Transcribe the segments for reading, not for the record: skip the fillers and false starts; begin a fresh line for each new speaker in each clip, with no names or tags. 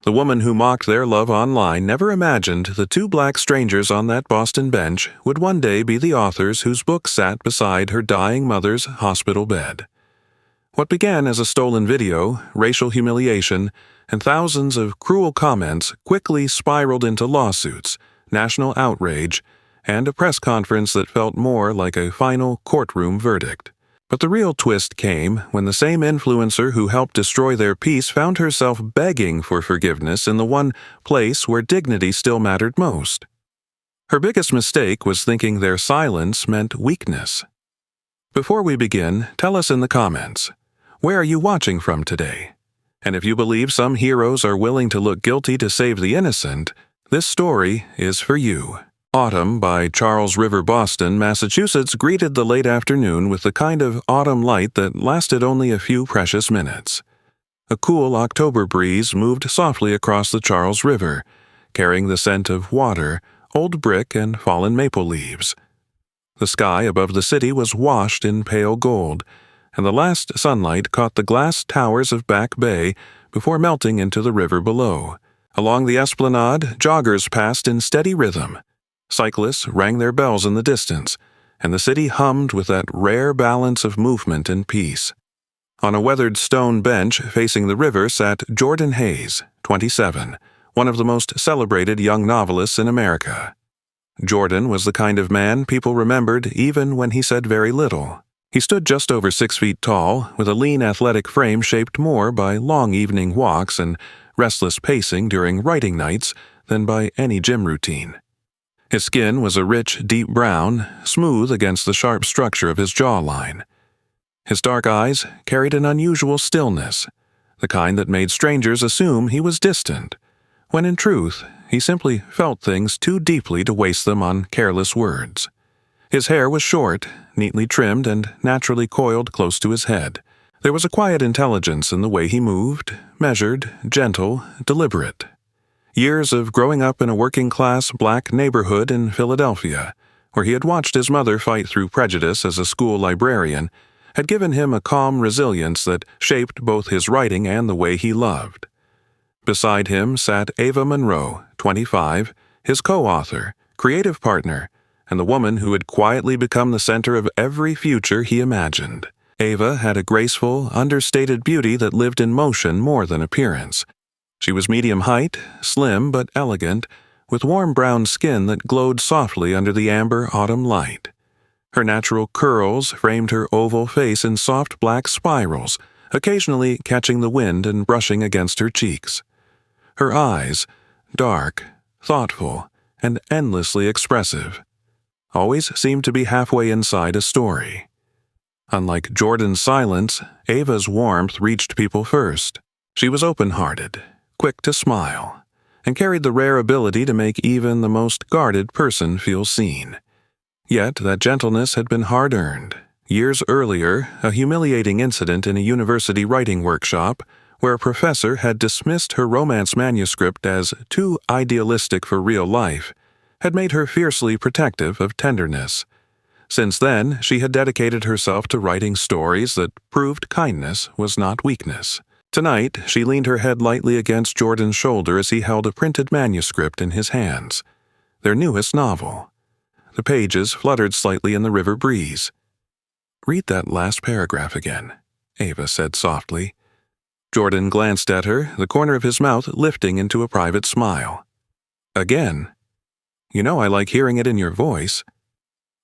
The woman who mocked their love online never imagined the two black strangers on that Boston bench would one day be the authors whose book sat beside her dying mother's hospital bed. What began as a stolen video, racial humiliation, and thousands of cruel comments quickly spiraled into lawsuits, national outrage, and a press conference that felt more like a final courtroom verdict. But the real twist came when the same influencer who helped destroy their peace found herself begging for forgiveness in the one place where dignity still mattered most. Her biggest mistake was thinking their silence meant weakness. Before we begin, tell us in the comments, where are you watching from today? And if you believe some heroes are willing to look guilty to save the innocent, this story is for you. Autumn by Charles River, Boston, Massachusetts greeted the late afternoon with the kind of autumn light that lasted only a few precious minutes. A cool October breeze moved softly across the Charles River, carrying the scent of water, old brick, and fallen maple leaves. The sky above the city was washed in pale gold, and the last sunlight caught the glass towers of Back Bay before melting into the river below. Along the esplanade, joggers passed in steady rhythm. Cyclists rang their bells in the distance, and the city hummed with that rare balance of movement and peace. On a weathered stone bench facing the river sat Jordan Hayes, 27, one of the most celebrated young novelists in America. Jordan was the kind of man people remembered even when he said very little. He stood just over 6 feet tall, with a lean athletic frame shaped more by long evening walks and restless pacing during writing nights than by any gym routine. His skin was a rich, deep brown, smooth against the sharp structure of his jawline. His dark eyes carried an unusual stillness, the kind that made strangers assume he was distant, when in truth he simply felt things too deeply to waste them on careless words. His hair was short, neatly trimmed, and naturally coiled close to his head. There was a quiet intelligence in the way he moved, measured, gentle, deliberate. Years of growing up in a working-class black neighborhood in Philadelphia, where he had watched his mother fight through prejudice as a school librarian, had given him a calm resilience that shaped both his writing and the way he loved. Beside him sat Ava Monroe, 25, his co-author, creative partner, and the woman who had quietly become the center of every future he imagined. Ava had a graceful, understated beauty that lived in motion more than appearance. She was medium height, slim but elegant, with warm brown skin that glowed softly under the amber autumn light. Her natural curls framed her oval face in soft black spirals, occasionally catching the wind and brushing against her cheeks. Her eyes, dark, thoughtful, and endlessly expressive, always seemed to be halfway inside a story. Unlike Jordan's silence, Ava's warmth reached people first. She was open-hearted, quick to smile, and carried the rare ability to make even the most guarded person feel seen. Yet that gentleness had been hard-earned. Years earlier, a humiliating incident in a university writing workshop, where a professor had dismissed her romance manuscript as too idealistic for real life, had made her fiercely protective of tenderness. Since then, she had dedicated herself to writing stories that proved kindness was not weakness. Tonight, she leaned her head lightly against Jordan's shoulder as he held a printed manuscript in his hands, their newest novel. The pages fluttered slightly in the river breeze. "Read that last paragraph again," Ava said softly. Jordan glanced at her, the corner of his mouth lifting into a private smile. "Again? You know I like hearing it in your voice."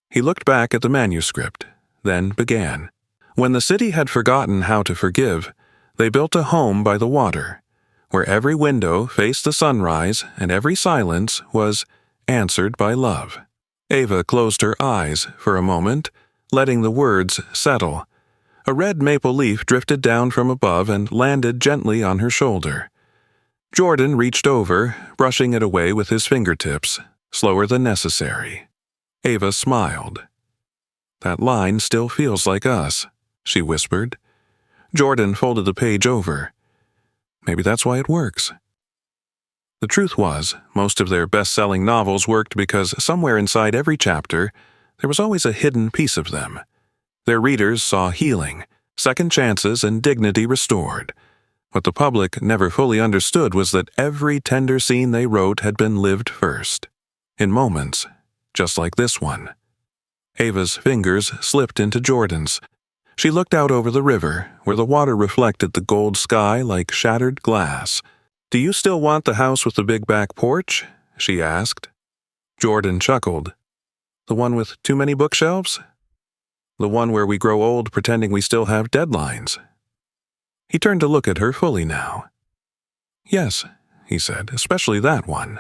He looked back at the manuscript, then began. When the city had forgotten how to forgive, they built a home by the water, where every window faced the sunrise and every silence was answered by love. Ava closed her eyes for a moment, letting the words settle. A red maple leaf drifted down from above and landed gently on her shoulder. Jordan reached over, brushing it away with his fingertips, slower than necessary. Ava smiled. "That line still feels like us," she whispered. Jordan folded the page over. "Maybe that's why it works." The truth was, most of their best-selling novels worked because somewhere inside every chapter, there was always a hidden piece of them. Their readers saw healing, second chances, and dignity restored. What the public never fully understood was that every tender scene they wrote had been lived first, in moments just like this one. Ava's fingers slipped into Jordan's. She looked out over the river, where the water reflected the gold sky like shattered glass. "Do you still want the house with the big back porch?" she asked. Jordan chuckled. "The one with too many bookshelves? The one where we grow old pretending we still have deadlines?" He turned to look at her fully now. "Yes," he said, "especially that one."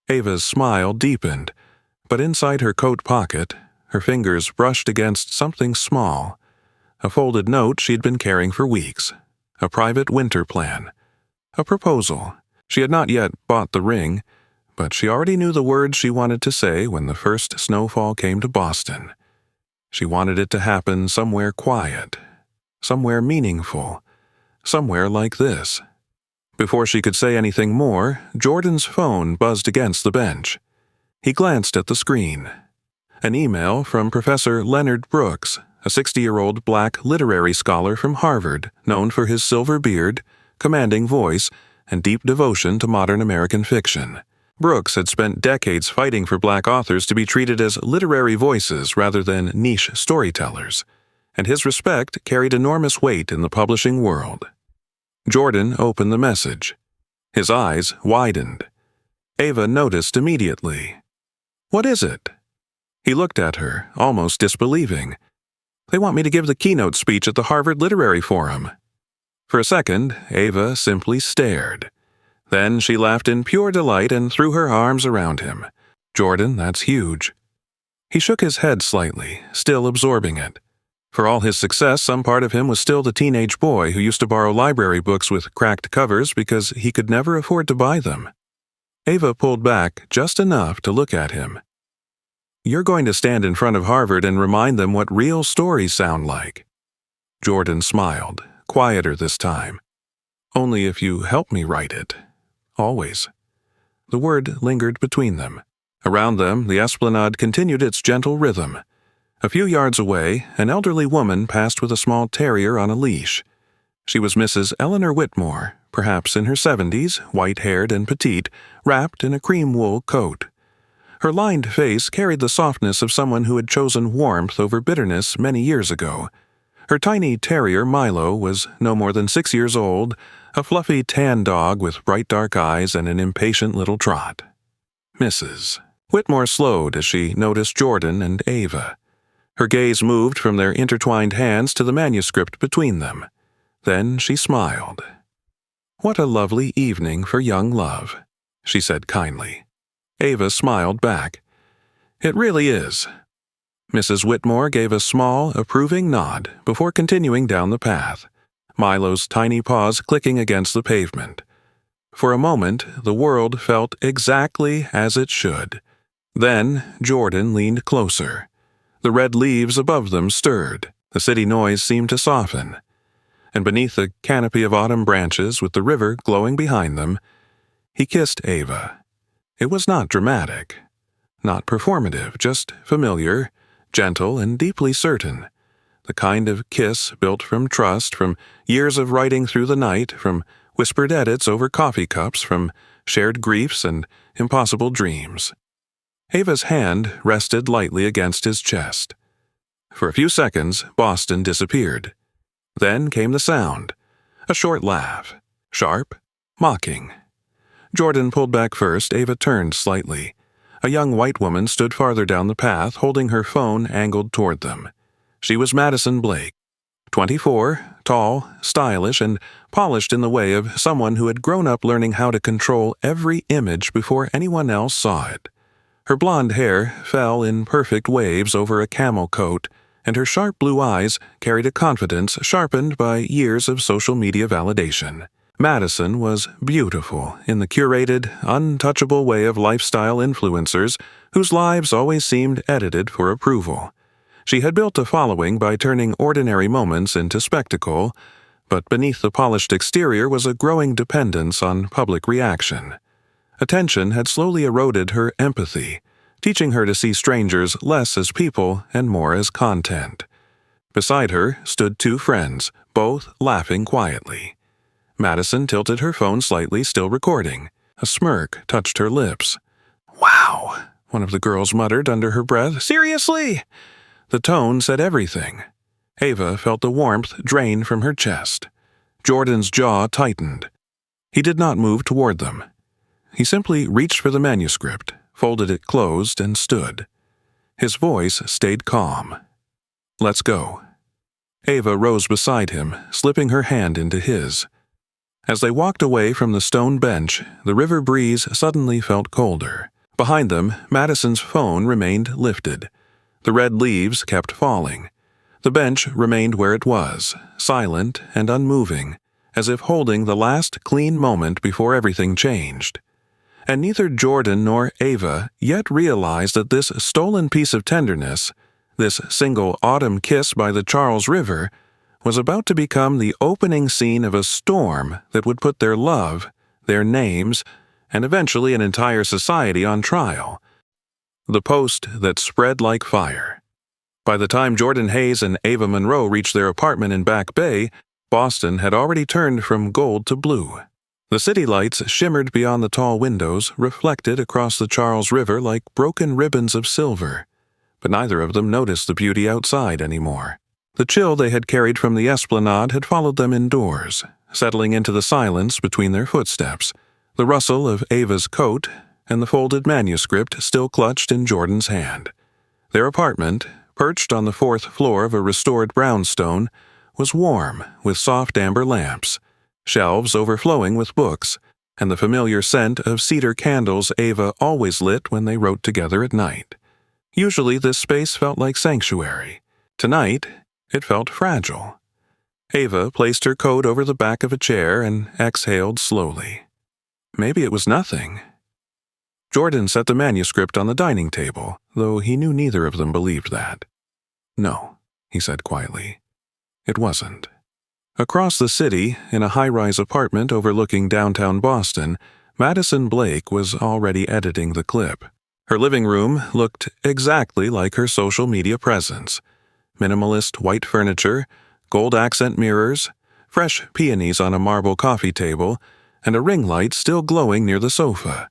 Ava's smile deepened, but inside her coat pocket, her fingers brushed against something small, a folded note she'd been carrying for weeks, a private winter plan, a proposal. She had not yet bought the ring, but she already knew the words she wanted to say when the first snowfall came to Boston. She wanted it to happen somewhere quiet, somewhere meaningful, somewhere like this. Before she could say anything more, Jordan's phone buzzed against the bench. He glanced at the screen. An email from Professor Leonard Brooks, a 60-year-old black literary scholar from Harvard, known for his silver beard, commanding voice, and deep devotion to modern American fiction. Brooks had spent decades fighting for black authors to be treated as literary voices rather than niche storytellers, and his respect carried enormous weight in the publishing world. Jordan opened the message. His eyes widened. Ava noticed immediately. "What is it?" He looked at her, almost disbelieving. "They want me to give the keynote speech at the Harvard Literary Forum." For a second, Ava simply stared. Then she laughed in pure delight and threw her arms around him. "Jordan, that's huge." He shook his head slightly, still absorbing it. For all his success, some part of him was still the teenage boy who used to borrow library books with cracked covers because he could never afford to buy them. Ava pulled back just enough to look at him. "You're going to stand in front of Harvard and remind them what real stories sound like." Jordan smiled, quieter this time. "Only if you help me write it. Always." The word lingered between them. Around them, the esplanade continued its gentle rhythm. A few yards away, an elderly woman passed with a small terrier on a leash. She was Mrs. Eleanor Whitmore, perhaps in her 70s, white-haired and petite, wrapped in a cream wool coat. Her lined face carried the softness of someone who had chosen warmth over bitterness many years ago. Her tiny terrier, Milo, was no more than 6 years old, a fluffy tan dog with bright dark eyes and an impatient little trot. Mrs. Whitmore slowed as she noticed Jordan and Ava. Her gaze moved from their intertwined hands to the manuscript between them. Then she smiled. "What a lovely evening for young love," she said kindly. Ava smiled back. "It really is." Mrs. Whitmore gave a small, approving nod before continuing down the path, Milo's tiny paws clicking against the pavement. For a moment, the world felt exactly as it should. Then Jordan leaned closer. The red leaves above them stirred. The city noise seemed to soften. And beneath the canopy of autumn branches, with the river glowing behind them, he kissed Ava. It was not dramatic, not performative, just familiar, gentle, and deeply certain. The kind of kiss built from trust, from years of writing through the night, from whispered edits over coffee cups, from shared griefs and impossible dreams. Ava's hand rested lightly against his chest. For a few seconds, Boston disappeared. Then came the sound, a short laugh, sharp, mocking. Jordan pulled back first. Ava turned slightly. A young white woman stood farther down the path, holding her phone angled toward them. She was Madison Blake, 24, tall, stylish, and polished in the way of someone who had grown up learning how to control every image before anyone else saw it. Her blonde hair fell in perfect waves over a camel coat, and her sharp blue eyes carried a confidence sharpened by years of social media validation. Madison was beautiful in the curated, untouchable way of lifestyle influencers whose lives always seemed edited for approval. She had built a following by turning ordinary moments into spectacle, but beneath the polished exterior was a growing dependence on public reaction. Attention had slowly eroded her empathy, teaching her to see strangers less as people and more as content. Beside her stood two friends, both laughing quietly. Madison tilted her phone slightly, still recording. A smirk touched her lips. "Wow," one of the girls muttered under her breath. "Seriously?" The tone said everything. Ava felt the warmth drain from her chest. Jordan's jaw tightened. He did not move toward them. He simply reached for the manuscript, folded it closed, and stood. His voice stayed calm. "Let's go." Ava rose beside him, slipping her hand into his. As they walked away from the stone bench, the river breeze suddenly felt colder. Behind them, Madison's phone remained lifted. The red leaves kept falling. The bench remained where it was, silent and unmoving, as if holding the last clean moment before everything changed. And neither Jordan nor Ava yet realized that this stolen piece of tenderness, this single autumn kiss by the Charles River, was about to become the opening scene of a storm that would put their love, their names, and eventually an entire society on trial. The post that spread like fire. By the time Jordan Hayes and Ava Monroe reached their apartment in Back Bay, Boston had already turned from gold to blue. The city lights shimmered beyond the tall windows, reflected across the Charles River like broken ribbons of silver. But neither of them noticed the beauty outside anymore. The chill they had carried from the esplanade had followed them indoors, settling into the silence between their footsteps, the rustle of Ava's coat, and the folded manuscript still clutched in Jordan's hand. Their apartment, perched on the fourth floor of a restored brownstone, was warm with soft amber lamps, shelves overflowing with books, and the familiar scent of cedar candles Ava always lit when they wrote together at night. Usually this space felt like sanctuary. Tonight, it felt fragile. Ava placed her coat over the back of a chair and exhaled slowly. Maybe it was nothing. Jordan set the manuscript on the dining table, though he knew neither of them believed that. "No," he said quietly. "It wasn't." Across the city, in a high-rise apartment overlooking downtown Boston, Madison Blake was already editing the clip. Her living room looked exactly like her social media presence. Minimalist white furniture, gold accent mirrors, fresh peonies on a marble coffee table, and a ring light still glowing near the sofa.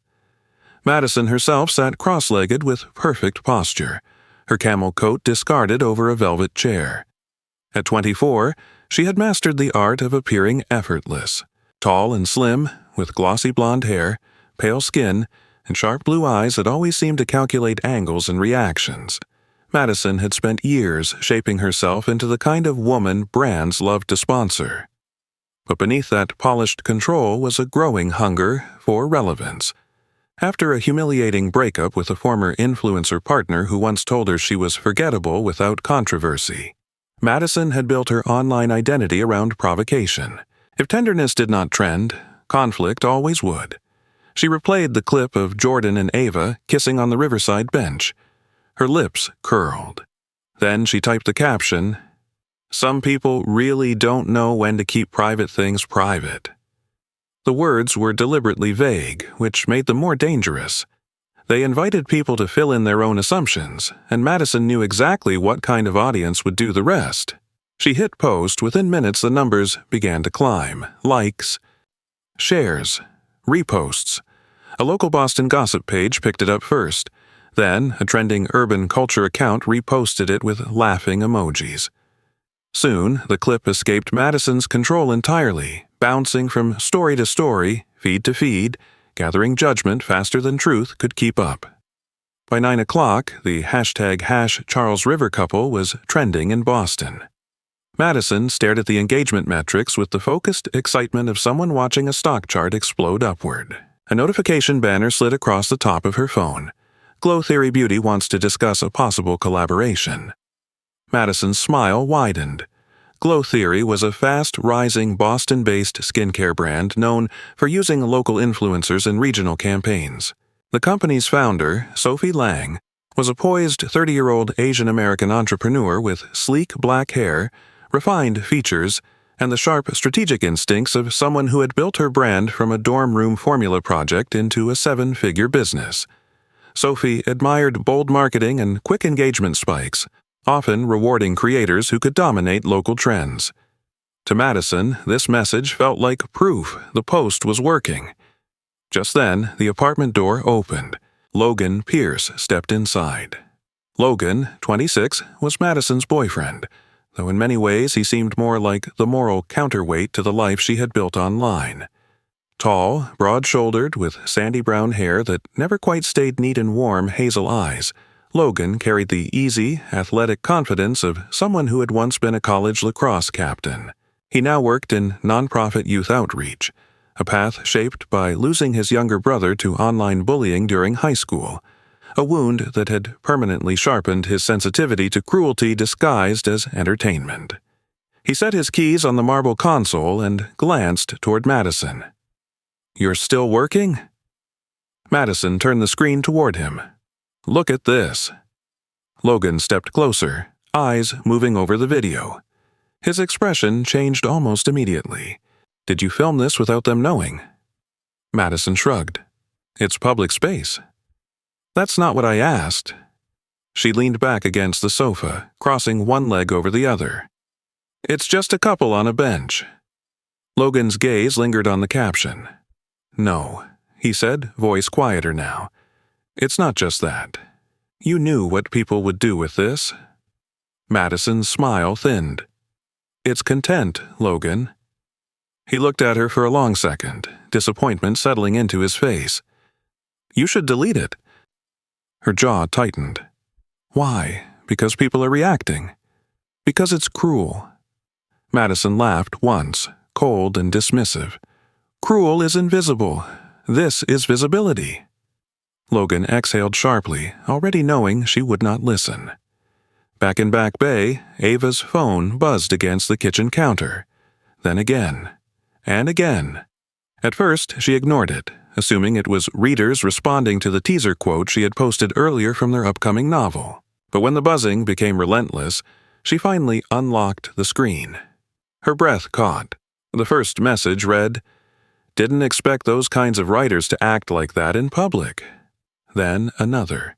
Madison herself sat cross-legged with perfect posture, her camel coat discarded over a velvet chair. At 24, she had mastered the art of appearing effortless. Tall and slim, with glossy blonde hair, pale skin, and sharp blue eyes that always seemed to calculate angles and reactions. Madison had spent years shaping herself into the kind of woman brands loved to sponsor. But beneath that polished control was a growing hunger for relevance. After a humiliating breakup with a former influencer partner who once told her she was forgettable without controversy, Madison had built her online identity around provocation. If tenderness did not trend, conflict always would. She replayed the clip of Jordan and Ava kissing on the riverside bench. Her lips curled. Then she typed the caption, "Some people really don't know when to keep private things private." The words were deliberately vague, which made them more dangerous. They invited people to fill in their own assumptions, and Madison knew exactly what kind of audience would do the rest. She hit post. Within minutes the numbers began to climb. Likes, shares, reposts. A local Boston gossip page picked it up first. Then, a trending urban culture account reposted it with laughing emojis. Soon, the clip escaped Madison's control entirely, bouncing from story to story, feed to feed, gathering judgment faster than truth could keep up. By 9 o'clock, the #Charles River couple was trending in Boston. Madison stared at the engagement metrics with the focused excitement of someone watching a stock chart explode upward. A notification banner slid across the top of her phone. Glow Theory Beauty wants to discuss a possible collaboration. Madison's smile widened. Glow Theory was a fast-rising Boston-based skincare brand known for using local influencers in regional campaigns. The company's founder, Sophie Lang, was a poised 30-year-old Asian-American entrepreneur with sleek black hair, refined features, and the sharp strategic instincts of someone who had built her brand from a dorm room formula project into a 7-figure business. Sophie admired bold marketing and quick engagement spikes, often rewarding creators who could dominate local trends. To Madison, this message felt like proof the post was working. Just then, the apartment door opened. Logan Pierce stepped inside. Logan, 26, was Madison's boyfriend, though in many ways he seemed more like the moral counterweight to the life she had built online. Tall, broad-shouldered, with sandy brown hair that never quite stayed neat and warm hazel eyes, Logan carried the easy, athletic confidence of someone who had once been a college lacrosse captain. He now worked in nonprofit youth outreach, a path shaped by losing his younger brother to online bullying during high school, a wound that had permanently sharpened his sensitivity to cruelty disguised as entertainment. He set his keys on the marble console and glanced toward Madison. "You're still working?" Madison turned the screen toward him. "Look at this." Logan stepped closer, eyes moving over the video. His expression changed almost immediately. "Did you film this without them knowing?" Madison shrugged. "It's public space." "That's not what I asked." She leaned back against the sofa, crossing one leg over the other. "It's just a couple on a bench." Logan's gaze lingered on the caption. "No," he said, voice quieter now. "It's not just that. You knew what people would do with this." Madison's smile thinned. "It's content, Logan." He looked at her for a long second, disappointment settling into his face. "You should delete it." Her jaw tightened. "Why? Because people are reacting. Because it's cruel." Madison laughed once, cold and dismissive. "Cruel is invisible. This is visibility." Logan exhaled sharply, already knowing she would not listen. Back in Back Bay, Ava's phone buzzed against the kitchen counter. Then again. And again. At first, she ignored it, assuming it was readers responding to the teaser quote she had posted earlier from their upcoming novel. But when the buzzing became relentless, she finally unlocked the screen. Her breath caught. The first message read, "Didn't expect those kinds of writers to act like that in public." Then another.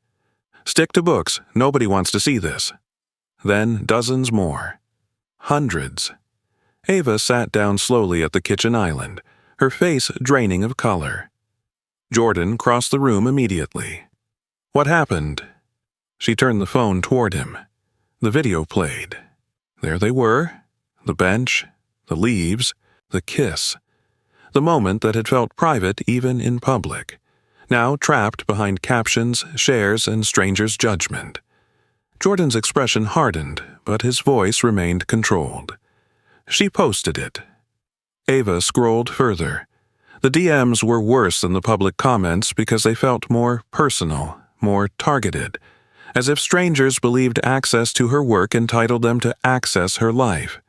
"Stick to books. Nobody wants to see this." Then dozens more. Hundreds. Ava sat down slowly at the kitchen island, her face draining of color. Jordan crossed the room immediately. "What happened?" She turned the phone toward him. The video played. There they were. The bench, the leaves, the kiss. The moment that had felt private even in public, now trapped behind captions, shares, and strangers' judgment. Jordan's expression hardened, but his voice remained controlled. She posted it. Ava scrolled further. The DMs were worse than the public comments because they felt more personal, more targeted, as if strangers believed access to her work entitled them to access her life.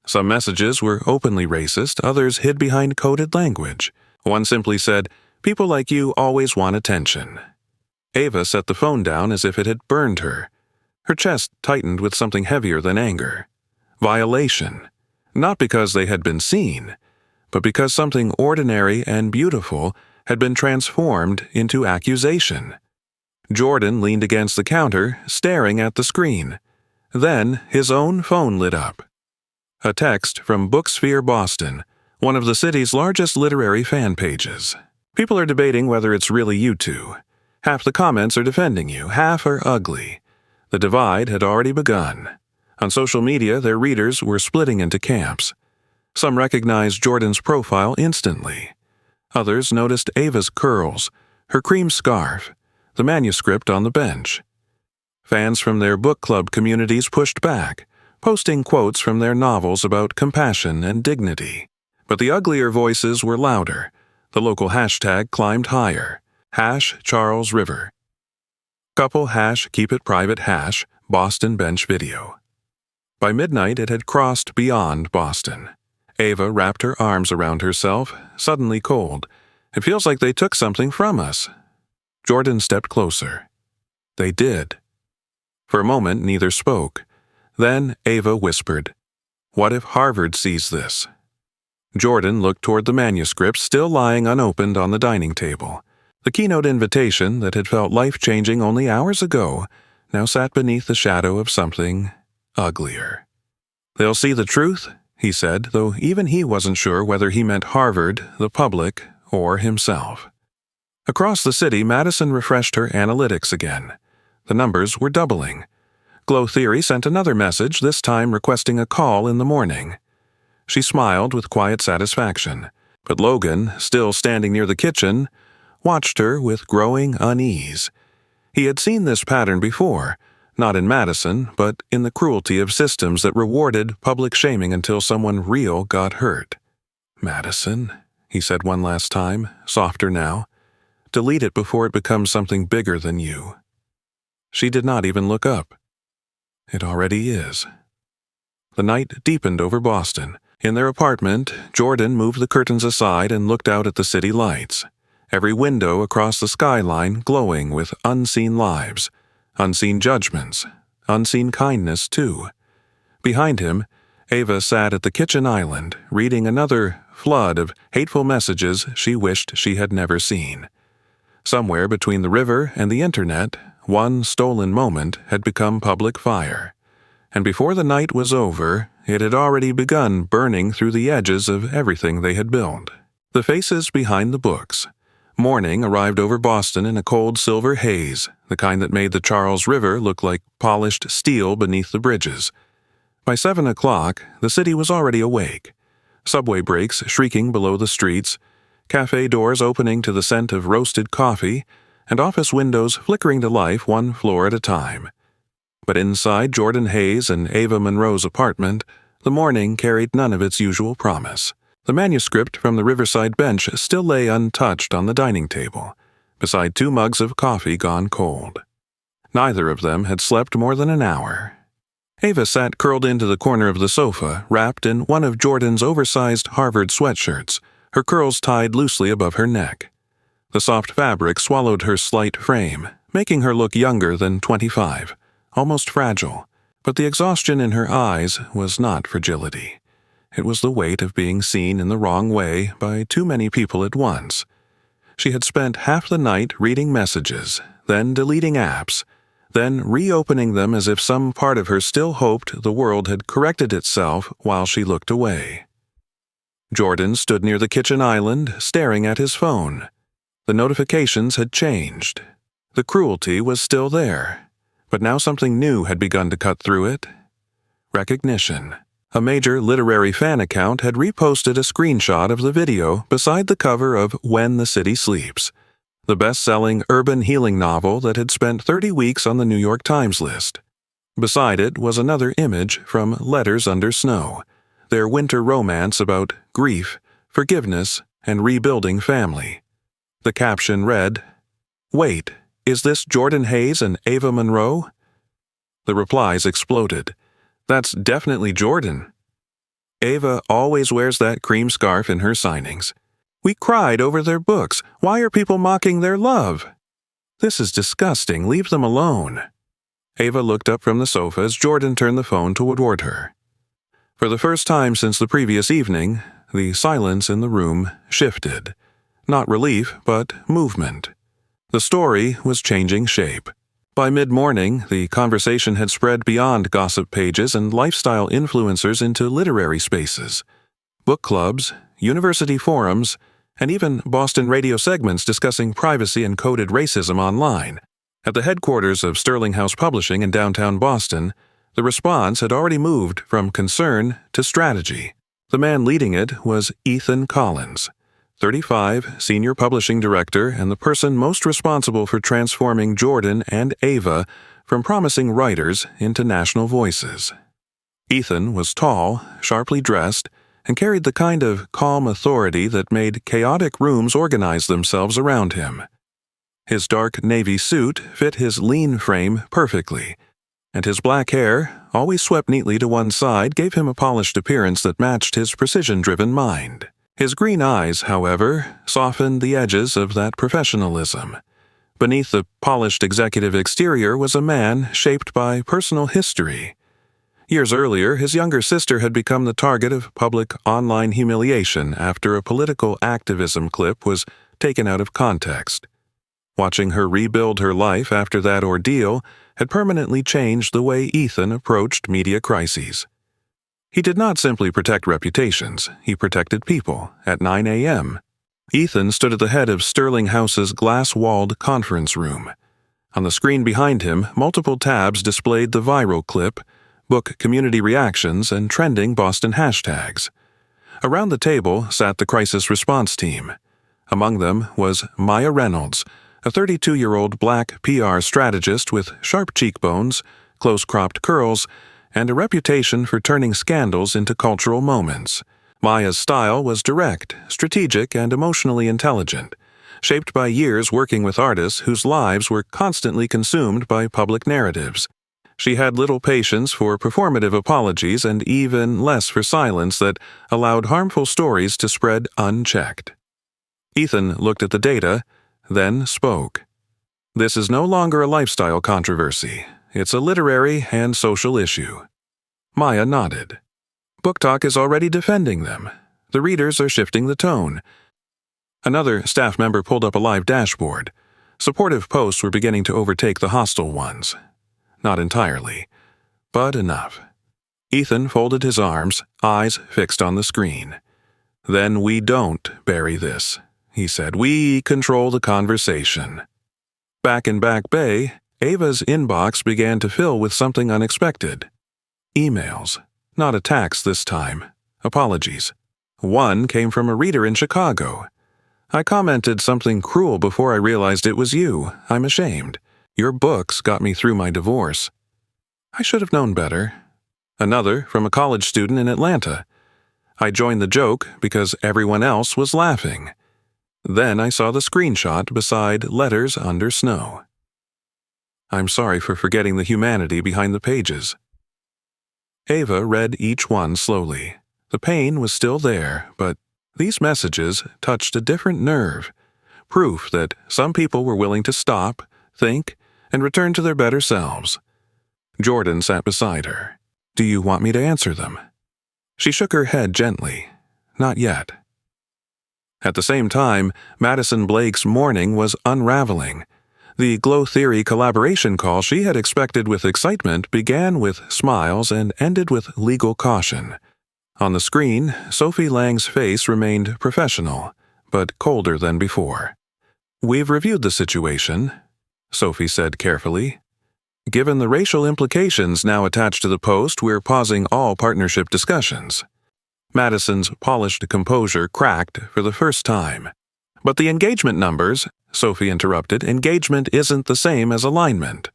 Some messages were openly racist, others hid behind coded language. One simply said, "People like you always want attention." Ava set the phone down as if it had burned her. Her chest tightened with something heavier than anger. Violation. Not because they had been seen, but because something ordinary and beautiful had been transformed into accusation. Jordan leaned against the counter, staring at the screen. Then his own phone lit up. A text from Booksphere Boston, one of the city's largest literary fan pages. "People are debating whether it's really you two. Half the comments are defending you, half are ugly. The divide had already begun. On social media, their readers were splitting into camps. Some recognized Jordan's profile instantly. Others noticed Ava's curls, her cream scarf, the manuscript on the bench. Fans from their book club communities pushed back, posting quotes from their novels about compassion and dignity. But the uglier voices were louder. The local hashtag climbed higher. #CharlesRiver. Couple #KeepItPrivate Boston Bench Video. By midnight, it had crossed beyond Boston. Ava wrapped her arms around herself, suddenly cold. "It feels like they took something from us." Jordan stepped closer. They did. For a moment, neither spoke. Then Ava whispered, "What if Harvard sees this?" Jordan looked toward the manuscript still lying unopened on the dining table. The keynote invitation that had felt life-changing only hours ago now sat beneath the shadow of something uglier. "They'll see the truth?" he said, though even he wasn't sure whether he meant Harvard, the public, or himself. Across the city, Madison refreshed her analytics again. The numbers were doubling. Glow Theory sent another message, this time requesting a call in the morning. She smiled with quiet satisfaction, but Logan, still standing near the kitchen, watched her with growing unease. He had seen this pattern before, not in Madison, but in the cruelty of systems that rewarded public shaming until someone real got hurt. "Madison," he said one last time, softer now. "Delete it before it becomes something bigger than you." She did not even look up. It already is. The night deepened over Boston. In their apartment, Jordan moved the curtains aside and looked out at the city lights, every window across the skyline glowing with unseen lives, unseen judgments, unseen kindness, too. Behind him, Ava sat at the kitchen island, reading another flood of hateful messages she wished she had never seen. Somewhere between the river and the internet, one stolen moment had become public fire, and before the night was over, it had already begun burning through the edges of everything they had built. The faces behind the books. Morning arrived over Boston in a cold silver haze, the kind that made the Charles River look like polished steel beneath the bridges. By 7 o'clock, the city was already awake. Subway brakes shrieking below the streets, cafe doors opening to the scent of roasted coffee, and office windows flickering to life one floor at a time. But inside Jordan Hayes and Ava Monroe's apartment, the morning carried none of its usual promise. The manuscript from the riverside bench still lay untouched on the dining table, beside 2 mugs of coffee gone cold. Neither of them had slept more than an hour. Ava sat curled into the corner of the sofa, wrapped in one of Jordan's oversized Harvard sweatshirts, her curls tied loosely above her neck. The soft fabric swallowed her slight frame, making her look younger than 25, almost fragile. But the exhaustion in her eyes was not fragility. It was the weight of being seen in the wrong way by too many people at once. She had spent half the night reading messages, then deleting apps, then reopening them as if some part of her still hoped the world had corrected itself while she looked away. Jordan stood near the kitchen island, staring at his phone. The notifications had changed. The cruelty was still there, but now something new had begun to cut through it. Recognition. A major literary fan account had reposted a screenshot of the video beside the cover of When the City Sleeps, the best-selling urban healing novel that had spent 30 weeks on the New York Times list. Beside it was another image from Letters Under Snow, their winter romance about grief, forgiveness, and rebuilding family. The caption read, "Wait, is this Jordan Hayes and Ava Monroe?" The replies exploded. "That's definitely Jordan. Ava always wears that cream scarf in her signings. We cried over their books. Why are people mocking their love? This is disgusting. Leave them alone." Ava looked up from the sofa as Jordan turned the phone toward her. For the first time since the previous evening, the silence in the room shifted. Not relief, but movement. The story was changing shape. By mid-morning, the conversation had spread beyond gossip pages and lifestyle influencers into literary spaces. Book clubs, university forums, and even Boston radio segments discussing privacy and coded racism online. At the headquarters of Sterling House Publishing in downtown Boston, the response had already moved from concern to strategy. The man leading it was Ethan Collins, 35, senior publishing director and the person most responsible for transforming Jordan and Ava from promising writers into national voices. Ethan was tall, sharply dressed, and carried the kind of calm authority that made chaotic rooms organize themselves around him. His dark navy suit fit his lean frame perfectly, and his black hair, always swept neatly to one side, gave him a polished appearance that matched his precision-driven mind. His green eyes, however, softened the edges of that professionalism. Beneath the polished executive exterior was a man shaped by personal history. Years earlier, his younger sister had become the target of public online humiliation after a political activism clip was taken out of context. Watching her rebuild her life after that ordeal had permanently changed the way Ethan approached media crises. He did not simply protect reputations, he protected people at 9 a.m. Ethan stood at the head of Sterling House's glass-walled conference room. On the screen behind him, multiple tabs displayed the viral clip, book community reactions, and trending Boston hashtags. Around the table sat the crisis response team. Among them was Maya Reynolds, a 32-year-old black PR strategist with sharp cheekbones, close-cropped curls, and a reputation for turning scandals into cultural moments. Maya's style was direct, strategic, and emotionally intelligent, shaped by years working with artists whose lives were constantly consumed by public narratives. She had little patience for performative apologies and even less for silence that allowed harmful stories to spread unchecked. Ethan looked at the data, then spoke. This is no longer a lifestyle controversy. It's a literary and social issue. Maya nodded. Book Talk is already defending them. The readers are shifting the tone. Another staff member pulled up a live dashboard. Supportive posts were beginning to overtake the hostile ones. Not entirely, but enough. Ethan folded his arms, eyes fixed on the screen. Then we don't bury this, he said. We control the conversation. Back in Back Bay, Ava's inbox began to fill with something unexpected. Emails. Not attacks this time. Apologies. One came from a reader in Chicago. I commented something cruel before I realized it was you. I'm ashamed. Your books got me through my divorce. I should have known better. Another from a college student in Atlanta. I joined the joke because everyone else was laughing. Then I saw the screenshot beside letters under snow. I'm sorry for forgetting the humanity behind the pages. Ava read each one slowly. The pain was still there, but these messages touched a different nerve. Proof that some people were willing to stop, think, and return to their better selves. Jordan sat beside her. Do you want me to answer them? She shook her head gently. Not yet. At the same time, Madison Blake's morning was unraveling. The Glow Theory collaboration call she had expected with excitement began with smiles and ended with legal caution. On the screen, Sophie Lang's face remained professional, but colder than before. We've reviewed the situation, Sophie said carefully. Given the racial implications now attached to the post, we're pausing all partnership discussions. Madison's polished composure cracked for the first time. But the engagement numbers, Sophie interrupted, engagement isn't the same as alignment.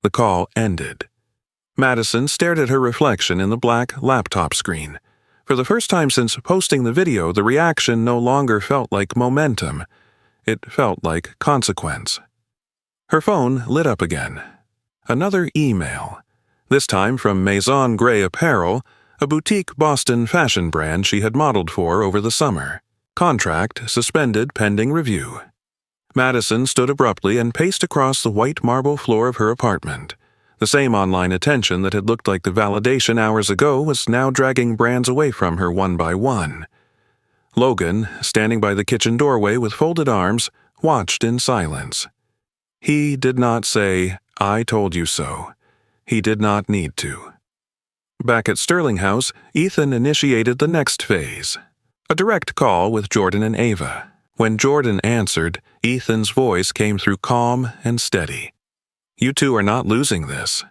The call ended. Madison stared at her reflection in the black laptop screen. For the first time since posting the video, the reaction no longer felt like momentum. It felt like consequence. Her phone lit up again. Another email. This time from Maison Gray Apparel, a boutique Boston fashion brand she had modeled for over the summer. Contract suspended pending review. Madison stood abruptly and paced across the white marble floor of her apartment. The same online attention that had looked like the validation hours ago was now dragging brands away from her one by one. Logan, standing by the kitchen doorway with folded arms, watched in silence. He did not say, I told you so. He did not need to. Back at Sterling House, Ethan initiated the next phase. A direct call with Jordan and Ava. When Jordan answered, Ethan's voice came through calm and steady. You two are not losing this.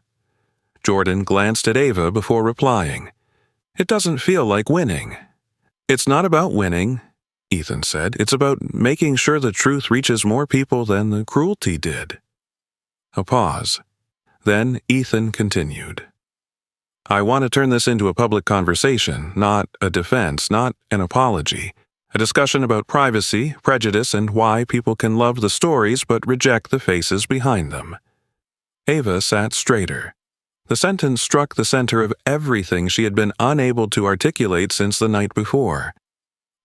Jordan glanced at Ava before replying. It doesn't feel like winning. It's not about winning, Ethan said. It's about making sure the truth reaches more people than the cruelty did. A pause. Then Ethan continued. I want to turn this into a public conversation, not a defense, not an apology. A discussion about privacy, prejudice, and why people can love the stories but reject the faces behind them. Ava sat straighter. The sentence struck the center of everything she had been unable to articulate since the night before.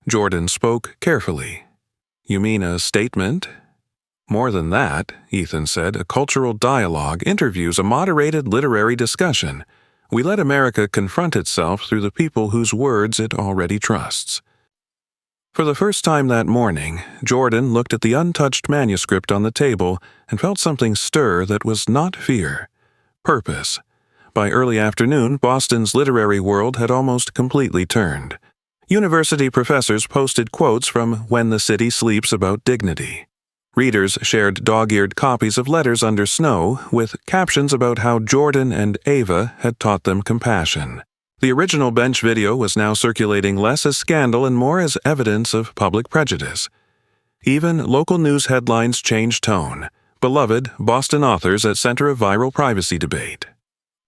Jordan spoke carefully. You mean a statement? More than that, Ethan said, a cultural dialogue, interviews, a moderated literary discussion. We let America confront itself through the people whose words it already trusts. For the first time that morning, Jordan looked at the untouched manuscript on the table and felt something stir that was not fear, purpose. By early afternoon, Boston's literary world had almost completely turned. University professors posted quotes from When the City Sleeps about dignity. Readers shared dog-eared copies of Letters Under Snow with captions about how Jordan and Ava had taught them compassion. The original bench video was now circulating less as scandal and more as evidence of public prejudice. Even local news headlines changed tone. Beloved Boston authors at center of viral privacy debate.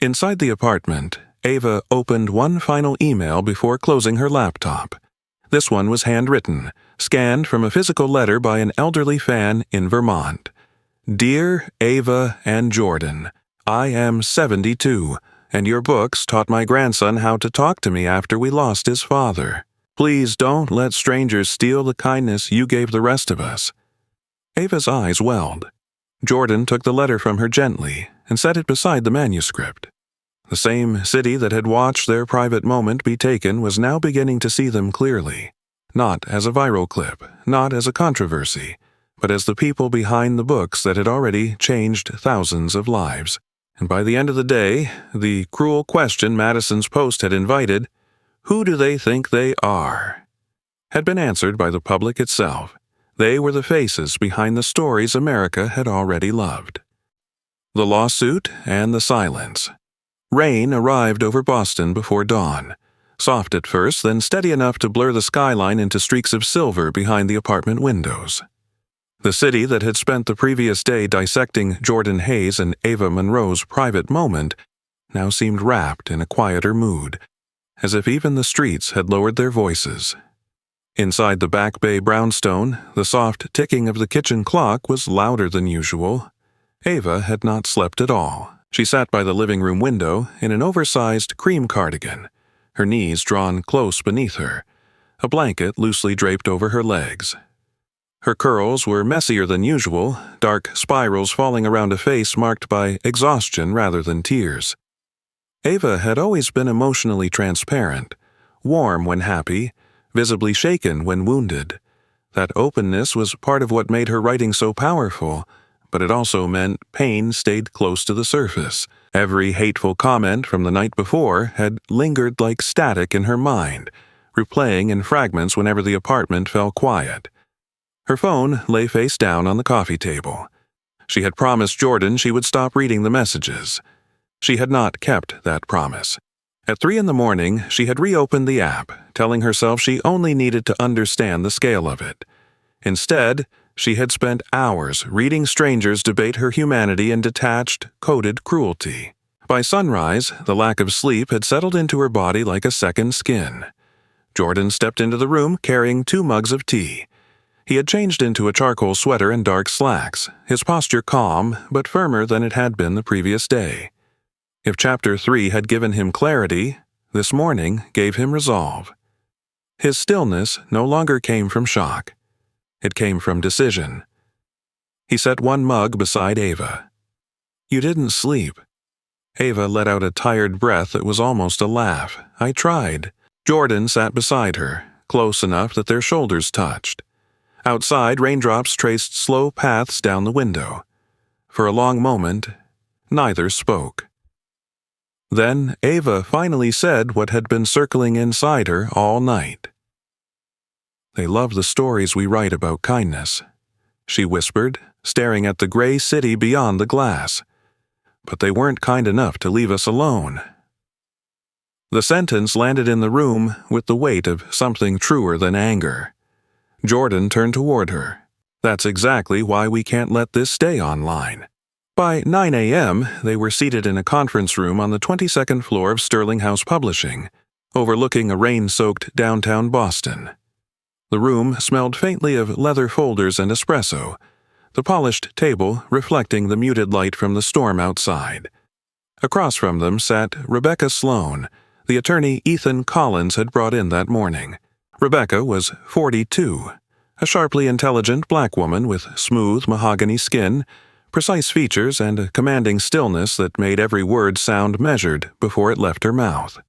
Inside the apartment, Ava opened one final email before closing her laptop. This one was handwritten, scanned from a physical letter by an elderly fan in Vermont. Dear Ava and Jordan, I am 72, and your books taught my grandson how to talk to me after we lost his father. Please don't let strangers steal the kindness you gave the rest of us. Ava's eyes welled. Jordan took the letter from her gently and set it beside the manuscript. The same city that had watched their private moment be taken was now beginning to see them clearly, not as a viral clip, not as a controversy, but as the people behind the books that had already changed thousands of lives. And by the end of the day, the cruel question Madison's post had invited, "Who do they think they are?" had been answered by the public itself. They were the faces behind the stories America had already loved. The lawsuit and the silence. Rain arrived over Boston before dawn, soft at first, then steady enough to blur the skyline into streaks of silver behind the apartment windows. The city that had spent the previous day dissecting Jordan Hayes and Ava Monroe's private moment now seemed wrapped in a quieter mood, as if even the streets had lowered their voices. Inside the Back Bay brownstone, the soft ticking of the kitchen clock was louder than usual. Ava had not slept at all. She sat by the living room window in an oversized cream cardigan, her knees drawn close beneath her, a blanket loosely draped over her legs. Her curls were messier than usual, dark spirals falling around a face marked by exhaustion rather than tears. Ava had always been emotionally transparent, warm when happy, visibly shaken when wounded. That openness was part of what made her writing so powerful, but it also meant pain stayed close to the surface. Every hateful comment from the night before had lingered like static in her mind, replaying in fragments whenever the apartment fell quiet. Her phone lay face down on the coffee table. She had promised Jordan she would stop reading the messages. She had not kept that promise. At 3 a.m, she had reopened the app, telling herself she only needed to understand the scale of it. Instead, she had spent hours reading strangers debate her humanity in detached, coded cruelty. By sunrise, the lack of sleep had settled into her body like a second skin. Jordan stepped into the room carrying 2 mugs of tea. He had changed into a charcoal sweater and dark slacks, his posture calm but firmer than it had been the previous day. If Chapter 3 had given him clarity, this morning gave him resolve. His stillness no longer came from shock. It came from decision. He set one mug beside Ava. "You didn't sleep." Ava let out a tired breath that was almost a laugh. "I tried." Jordan sat beside her, close enough that their shoulders touched. Outside, raindrops traced slow paths down the window. For a long moment, neither spoke. Then Ava finally said what had been circling inside her all night. "They love the stories we write about kindness," she whispered, staring at the gray city beyond the glass. "But they weren't kind enough to leave us alone." The sentence landed in the room with the weight of something truer than anger. Jordan turned toward her. "That's exactly why we can't let this stay online." By 9 a.m., they were seated in a conference room on the 22nd floor of Sterling House Publishing, overlooking a rain-soaked downtown Boston. The room smelled faintly of leather folders and espresso, the polished table reflecting the muted light from the storm outside. Across from them sat Rebecca Sloan, the attorney Ethan Collins had brought in that morning. Rebecca was 42, a sharply intelligent black woman with smooth mahogany skin, precise features, and a commanding stillness that made every word sound measured before it left her mouth.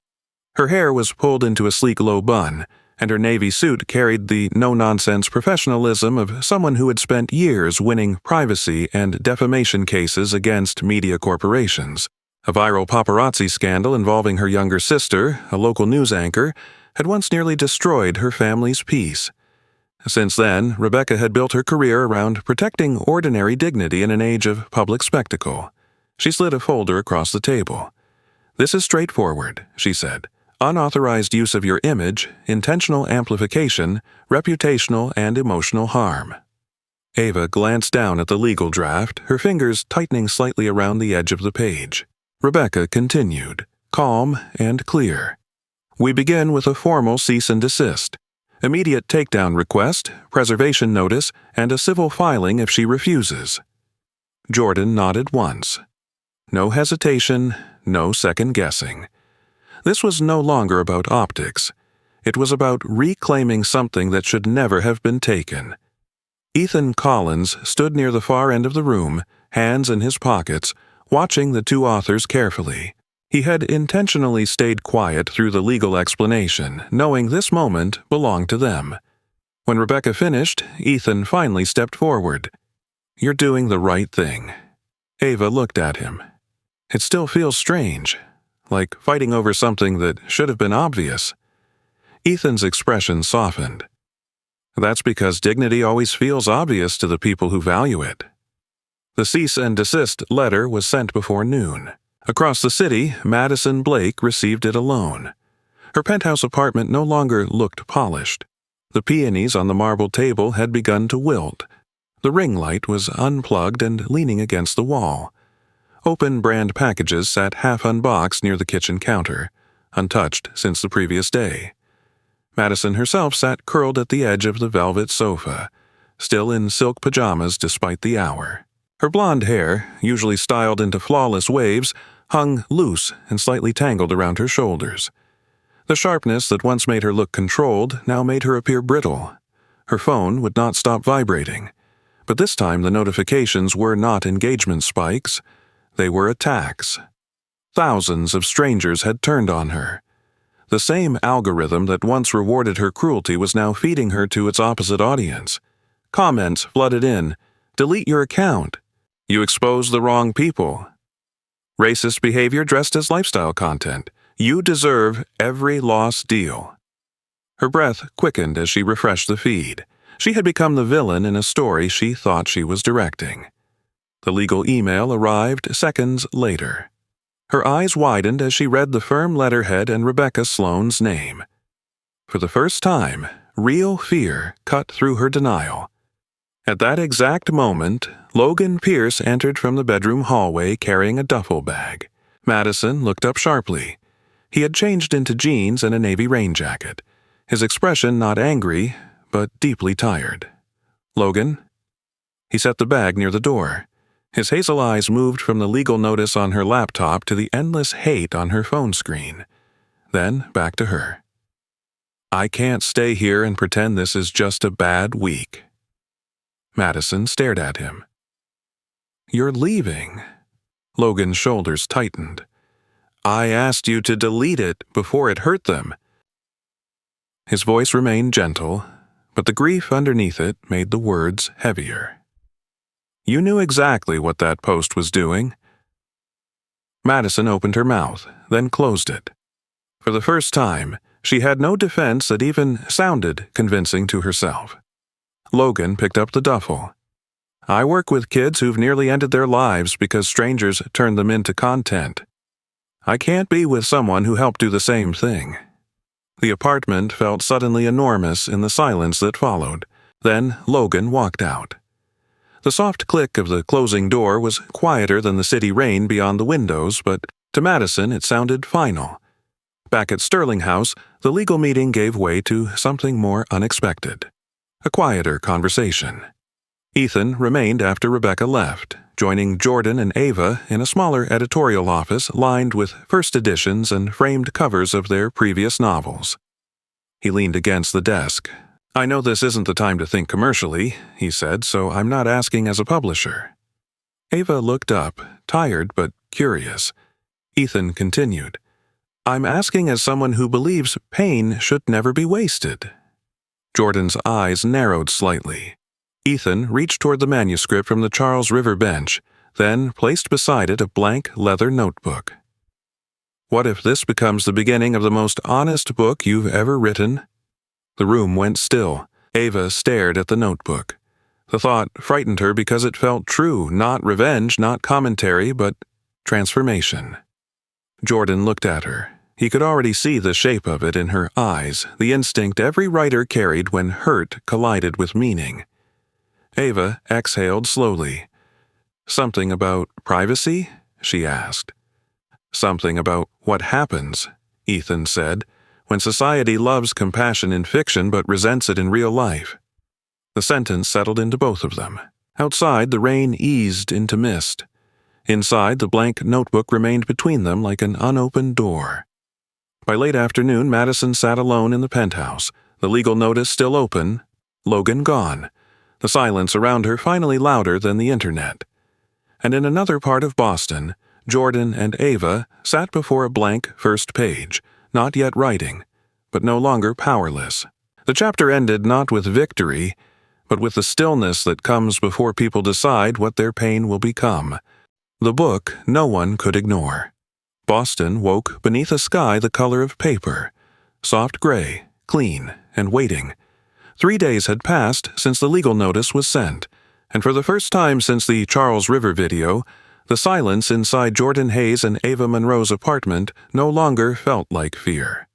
Her hair was pulled into a sleek low bun, and her navy suit carried the no-nonsense professionalism of someone who had spent years winning privacy and defamation cases against media corporations. A viral paparazzi scandal involving her younger sister, a local news anchor, had once nearly destroyed her family's peace. Since then, Rebecca had built her career around protecting ordinary dignity in an age of public spectacle. She slid a folder across the table. "This is straightforward," she said. "Unauthorized use of your image, intentional amplification, reputational and emotional harm." Ava glanced down at the legal draft, her fingers tightening slightly around the edge of the page. Rebecca continued, calm and clear. "We begin with a formal cease and desist. Immediate takedown request, preservation notice, and a civil filing if she refuses." Jordan nodded once. No hesitation, no second-guessing. This was no longer about optics. It was about reclaiming something that should never have been taken. Ethan Collins stood near the far end of the room, hands in his pockets, watching the two authors carefully. He had intentionally stayed quiet through the legal explanation, knowing this moment belonged to them. When Rebecca finished, Ethan finally stepped forward. "You're doing the right thing." Ava looked at him. "It still feels strange, like fighting over something that should have been obvious." Ethan's expression softened. "That's because dignity always feels obvious to the people who value it." The cease and desist letter was sent before noon. Across the city, Madison Blake received it alone. Her penthouse apartment no longer looked polished. The peonies on the marble table had begun to wilt. The ring light was unplugged and leaning against the wall. Open brand packages sat half unboxed near the kitchen counter, untouched since the previous day. Madison herself sat curled at the edge of the velvet sofa, still in silk pajamas despite the hour. Her blonde hair, usually styled into flawless waves, hung loose and slightly tangled around her shoulders. The sharpness that once made her look controlled now made her appear brittle. Her phone would not stop vibrating, but this time the notifications were not engagement spikes. They were attacks. Thousands of strangers had turned on her. The same algorithm that once rewarded her cruelty was now feeding her to its opposite audience. Comments flooded in. "Delete your account. You exposed the wrong people." "Racist behavior dressed as lifestyle content. You deserve every lost deal." Her breath quickened as she refreshed the feed. She had become the villain in a story she thought she was directing. The legal email arrived seconds later. Her eyes widened as she read the firm letterhead and Rebecca Sloane's name. For the first time, real fear cut through her denial. At that exact moment, Logan Pierce entered from the bedroom hallway carrying a duffel bag. Madison looked up sharply. He had changed into jeans and a navy rain jacket, his expression not angry, but deeply tired. "Logan?" He set the bag near the door. His hazel eyes moved from the legal notice on her laptop to the endless hate on her phone screen. Then back to her. "I can't stay here and pretend this is just a bad week." Madison stared at him. "You're leaving." Logan's shoulders tightened. "I asked you to delete it before it hurt them." His voice remained gentle, but the grief underneath it made the words heavier. "You knew exactly what that post was doing." Madison opened her mouth, then closed it. For the first time, she had no defense that even sounded convincing to herself. Logan picked up the duffel. "I work with kids who've nearly ended their lives because strangers turned them into content. I can't be with someone who helped do the same thing." The apartment felt suddenly enormous in the silence that followed. Then Logan walked out. The soft click of the closing door was quieter than the city rain beyond the windows, but to Madison it sounded final. Back at Sterling House, the legal meeting gave way to something more unexpected. A quieter conversation. Ethan remained after Rebecca left, joining Jordan and Ava in a smaller editorial office lined with first editions and framed covers of their previous novels. He leaned against the desk. "I know this isn't the time to think commercially," he said, "so I'm not asking as a publisher." Ava looked up, tired but curious. Ethan continued, "I'm asking as someone who believes pain should never be wasted." Jordan's eyes narrowed slightly. Ethan reached toward the manuscript from the Charles River bench, then placed beside it a blank leather notebook. "What if this becomes the beginning of the most honest book you've ever written?" The room went still. Ava stared at the notebook. The thought frightened her because it felt true, not revenge, not commentary, but transformation. Jordan looked at her. He could already see the shape of it in her eyes, the instinct every writer carried when hurt collided with meaning. Ava exhaled slowly. "Something about privacy?" she asked. "Something about what happens," Ethan said, "when society loves compassion in fiction but resents it in real life." The sentence settled into both of them. Outside, the rain eased into mist. Inside, the blank notebook remained between them like an unopened door. By late afternoon, Madison sat alone in the penthouse, the legal notice still open, Logan gone, the silence around her finally louder than the internet. And in another part of Boston, Jordan and Ava sat before a blank first page, not yet writing, but no longer powerless. The chapter ended not with victory, but with the stillness that comes before people decide what their pain will become. The book no one could ignore. Boston woke beneath a sky the color of paper, soft gray, clean, and waiting. 3 days had passed since the legal notice was sent, and for the first time since the Charles River video, the silence inside Jordan Hayes and Ava Monroe's apartment no longer felt like fear.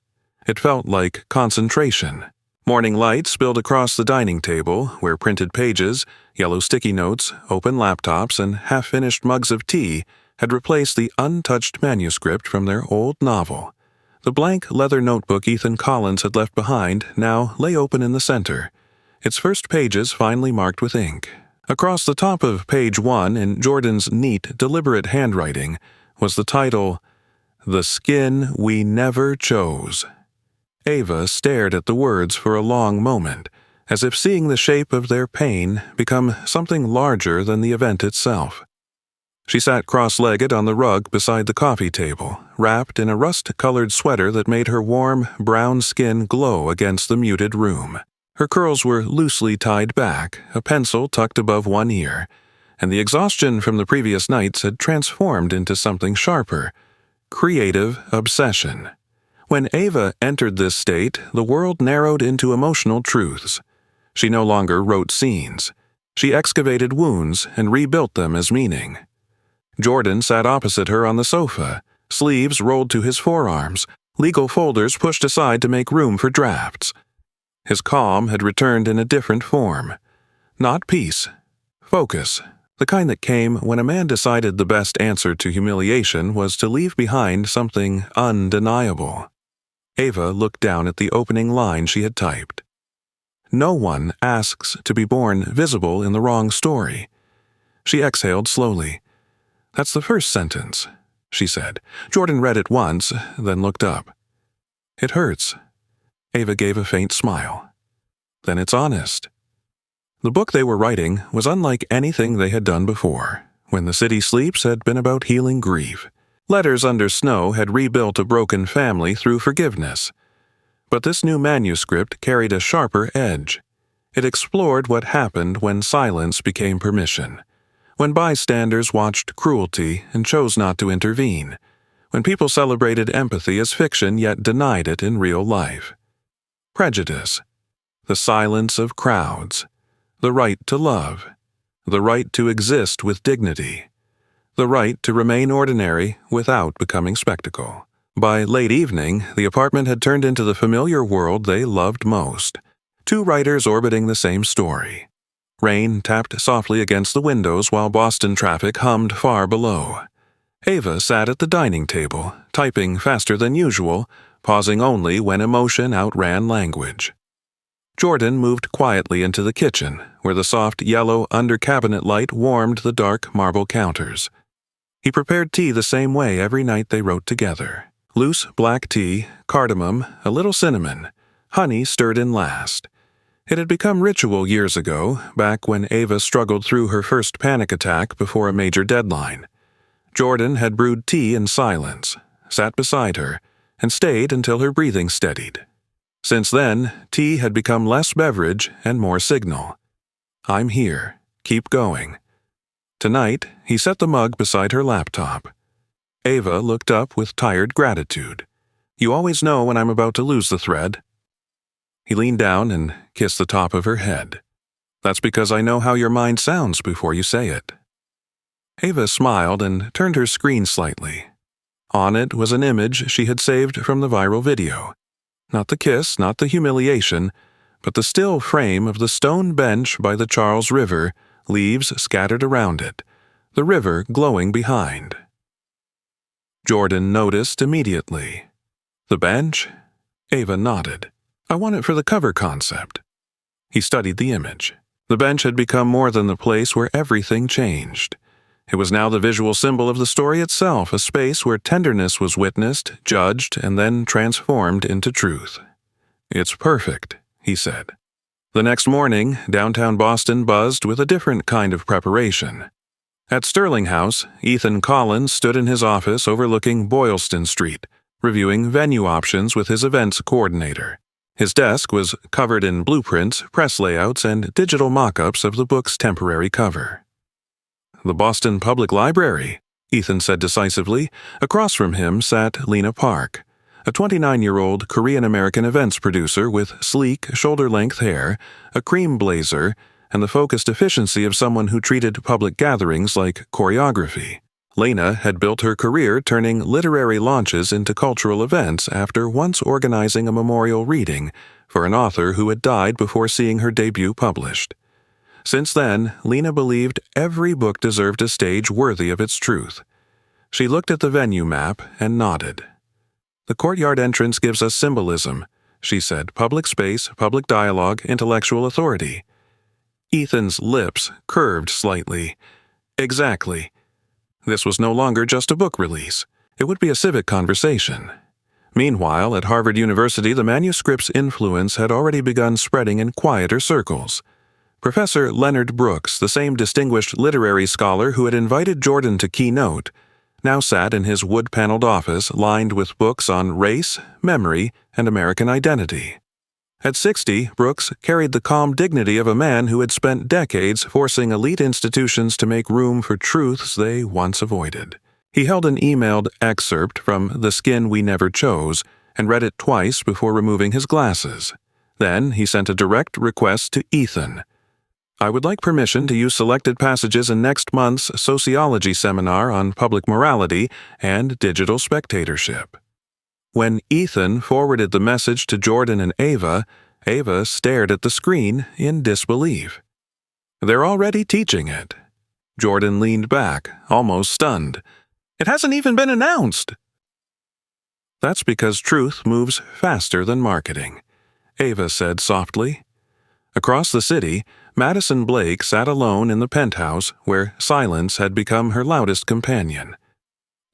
It felt like concentration. Morning light spilled across the dining table, where printed pages, yellow sticky notes, open laptops, and half-finished mugs of tea had replaced the untouched manuscript from their old novel. The blank leather notebook Ethan Collins had left behind now lay open in the center, its first pages finely marked with ink. Across the top of page 1, in Jordan's neat, deliberate handwriting, was the title, "The Skin We Never Chose." Ava stared at the words for a long moment, as if seeing the shape of their pain become something larger than the event itself. She sat cross-legged on the rug beside the coffee table, wrapped in a rust-colored sweater that made her warm, brown skin glow against the muted room. Her curls were loosely tied back, a pencil tucked above one ear, and the exhaustion from the previous nights had transformed into something sharper, creative obsession. When Ava entered this state, the world narrowed into emotional truths. She no longer wrote scenes. She excavated wounds and rebuilt them as meaning. Jordan sat opposite her on the sofa, sleeves rolled to his forearms, legal folders pushed aside to make room for drafts. His calm had returned in a different form. Not peace. Focus. The kind that came when a man decided the best answer to humiliation was to leave behind something undeniable. Ava looked down at the opening line she had typed. "No one asks to be born visible in the wrong story." She exhaled slowly. "That's the first sentence," she said. Jordan read it once, then looked up. "It hurts." Ava gave a faint smile. "Then it's honest." The book they were writing was unlike anything they had done before. When the City Sleeps had been about healing grief. Letters Under Snow had rebuilt a broken family through forgiveness. But this new manuscript carried a sharper edge. It explored what happened when silence became permission, when bystanders watched cruelty and chose not to intervene, when people celebrated empathy as fiction yet denied it in real life. Prejudice. The silence of crowds. The right to love. The right to exist with dignity. The right to remain ordinary without becoming spectacle. By late evening, the apartment had turned into the familiar world they loved most. 2 writers orbiting the same story. Rain tapped softly against the windows while Boston traffic hummed far below. Ava sat at the dining table, typing faster than usual, pausing only when emotion outran language. Jordan moved quietly into the kitchen, where the soft yellow under-cabinet light warmed the dark marble counters. He prepared tea the same way every night they wrote together. Loose black tea, cardamom, a little cinnamon, honey stirred in last. It had become ritual years ago, back when Ava struggled through her first panic attack before a major deadline. Jordan had brewed tea in silence, sat beside her, and stayed until her breathing steadied. Since then, tea had become less beverage and more signal. "I'm here. Keep going." Tonight, he set the mug beside her laptop. Ava looked up with tired gratitude. "You always know when I'm about to lose the thread." He leaned down and kissed the top of her head. "That's because I know how your mind sounds before you say it." Ava smiled and turned her screen slightly. On it was an image she had saved from the viral video. Not the kiss, not the humiliation, but the still frame of the stone bench by the Charles River, leaves scattered around it, the river glowing behind. Jordan noticed immediately. "The bench?" Ava nodded. "I want it for the cover concept." He studied the image. The bench had become more than the place where everything changed. It was now the visual symbol of the story itself, a space where tenderness was witnessed, judged, and then transformed into truth. "It's perfect," he said. The next morning, downtown Boston buzzed with a different kind of preparation. At Sterling House, Ethan Collins stood in his office overlooking Boylston Street, reviewing venue options with his events coordinator. His desk was covered in blueprints, press layouts, and digital mock-ups of the book's temporary cover. "The Boston Public Library," Ethan said decisively. Across from him sat Lena Park, a 29-year-old Korean-American events producer with sleek, shoulder-length hair, a cream blazer, and the focused efficiency of someone who treated public gatherings like choreography. Lena had built her career turning literary launches into cultural events after once organizing a memorial reading for an author who had died before seeing her debut published. Since then, Lena believed every book deserved a stage worthy of its truth. She looked at the venue map and nodded. "The courtyard entrance gives us symbolism," she said. "Public space, public dialogue, intellectual authority." Ethan's lips curved slightly. Exactly. This was no longer just a book release. It would be a civic conversation. Meanwhile, at Harvard University, the manuscript's influence had already begun spreading in quieter circles. Professor Leonard Brooks, the same distinguished literary scholar who had invited Jordan to keynote, now sat in his wood-paneled office lined with books on race, memory, and American identity. At 60, Brooks carried the calm dignity of a man who had spent decades forcing elite institutions to make room for truths they once avoided. He held an emailed excerpt from The Skin We Never Chose and read it twice before removing his glasses. Then he sent a direct request to Ethan. "I would like permission to use selected passages in next month's sociology seminar on public morality and digital spectatorship." When Ethan forwarded the message to Jordan and Ava, Ava stared at the screen in disbelief. "They're already teaching it." Jordan leaned back, almost stunned. "It hasn't even been announced." "That's because truth moves faster than marketing," Ava said softly. Across the city, Madison Blake sat alone in the penthouse where silence had become her loudest companion.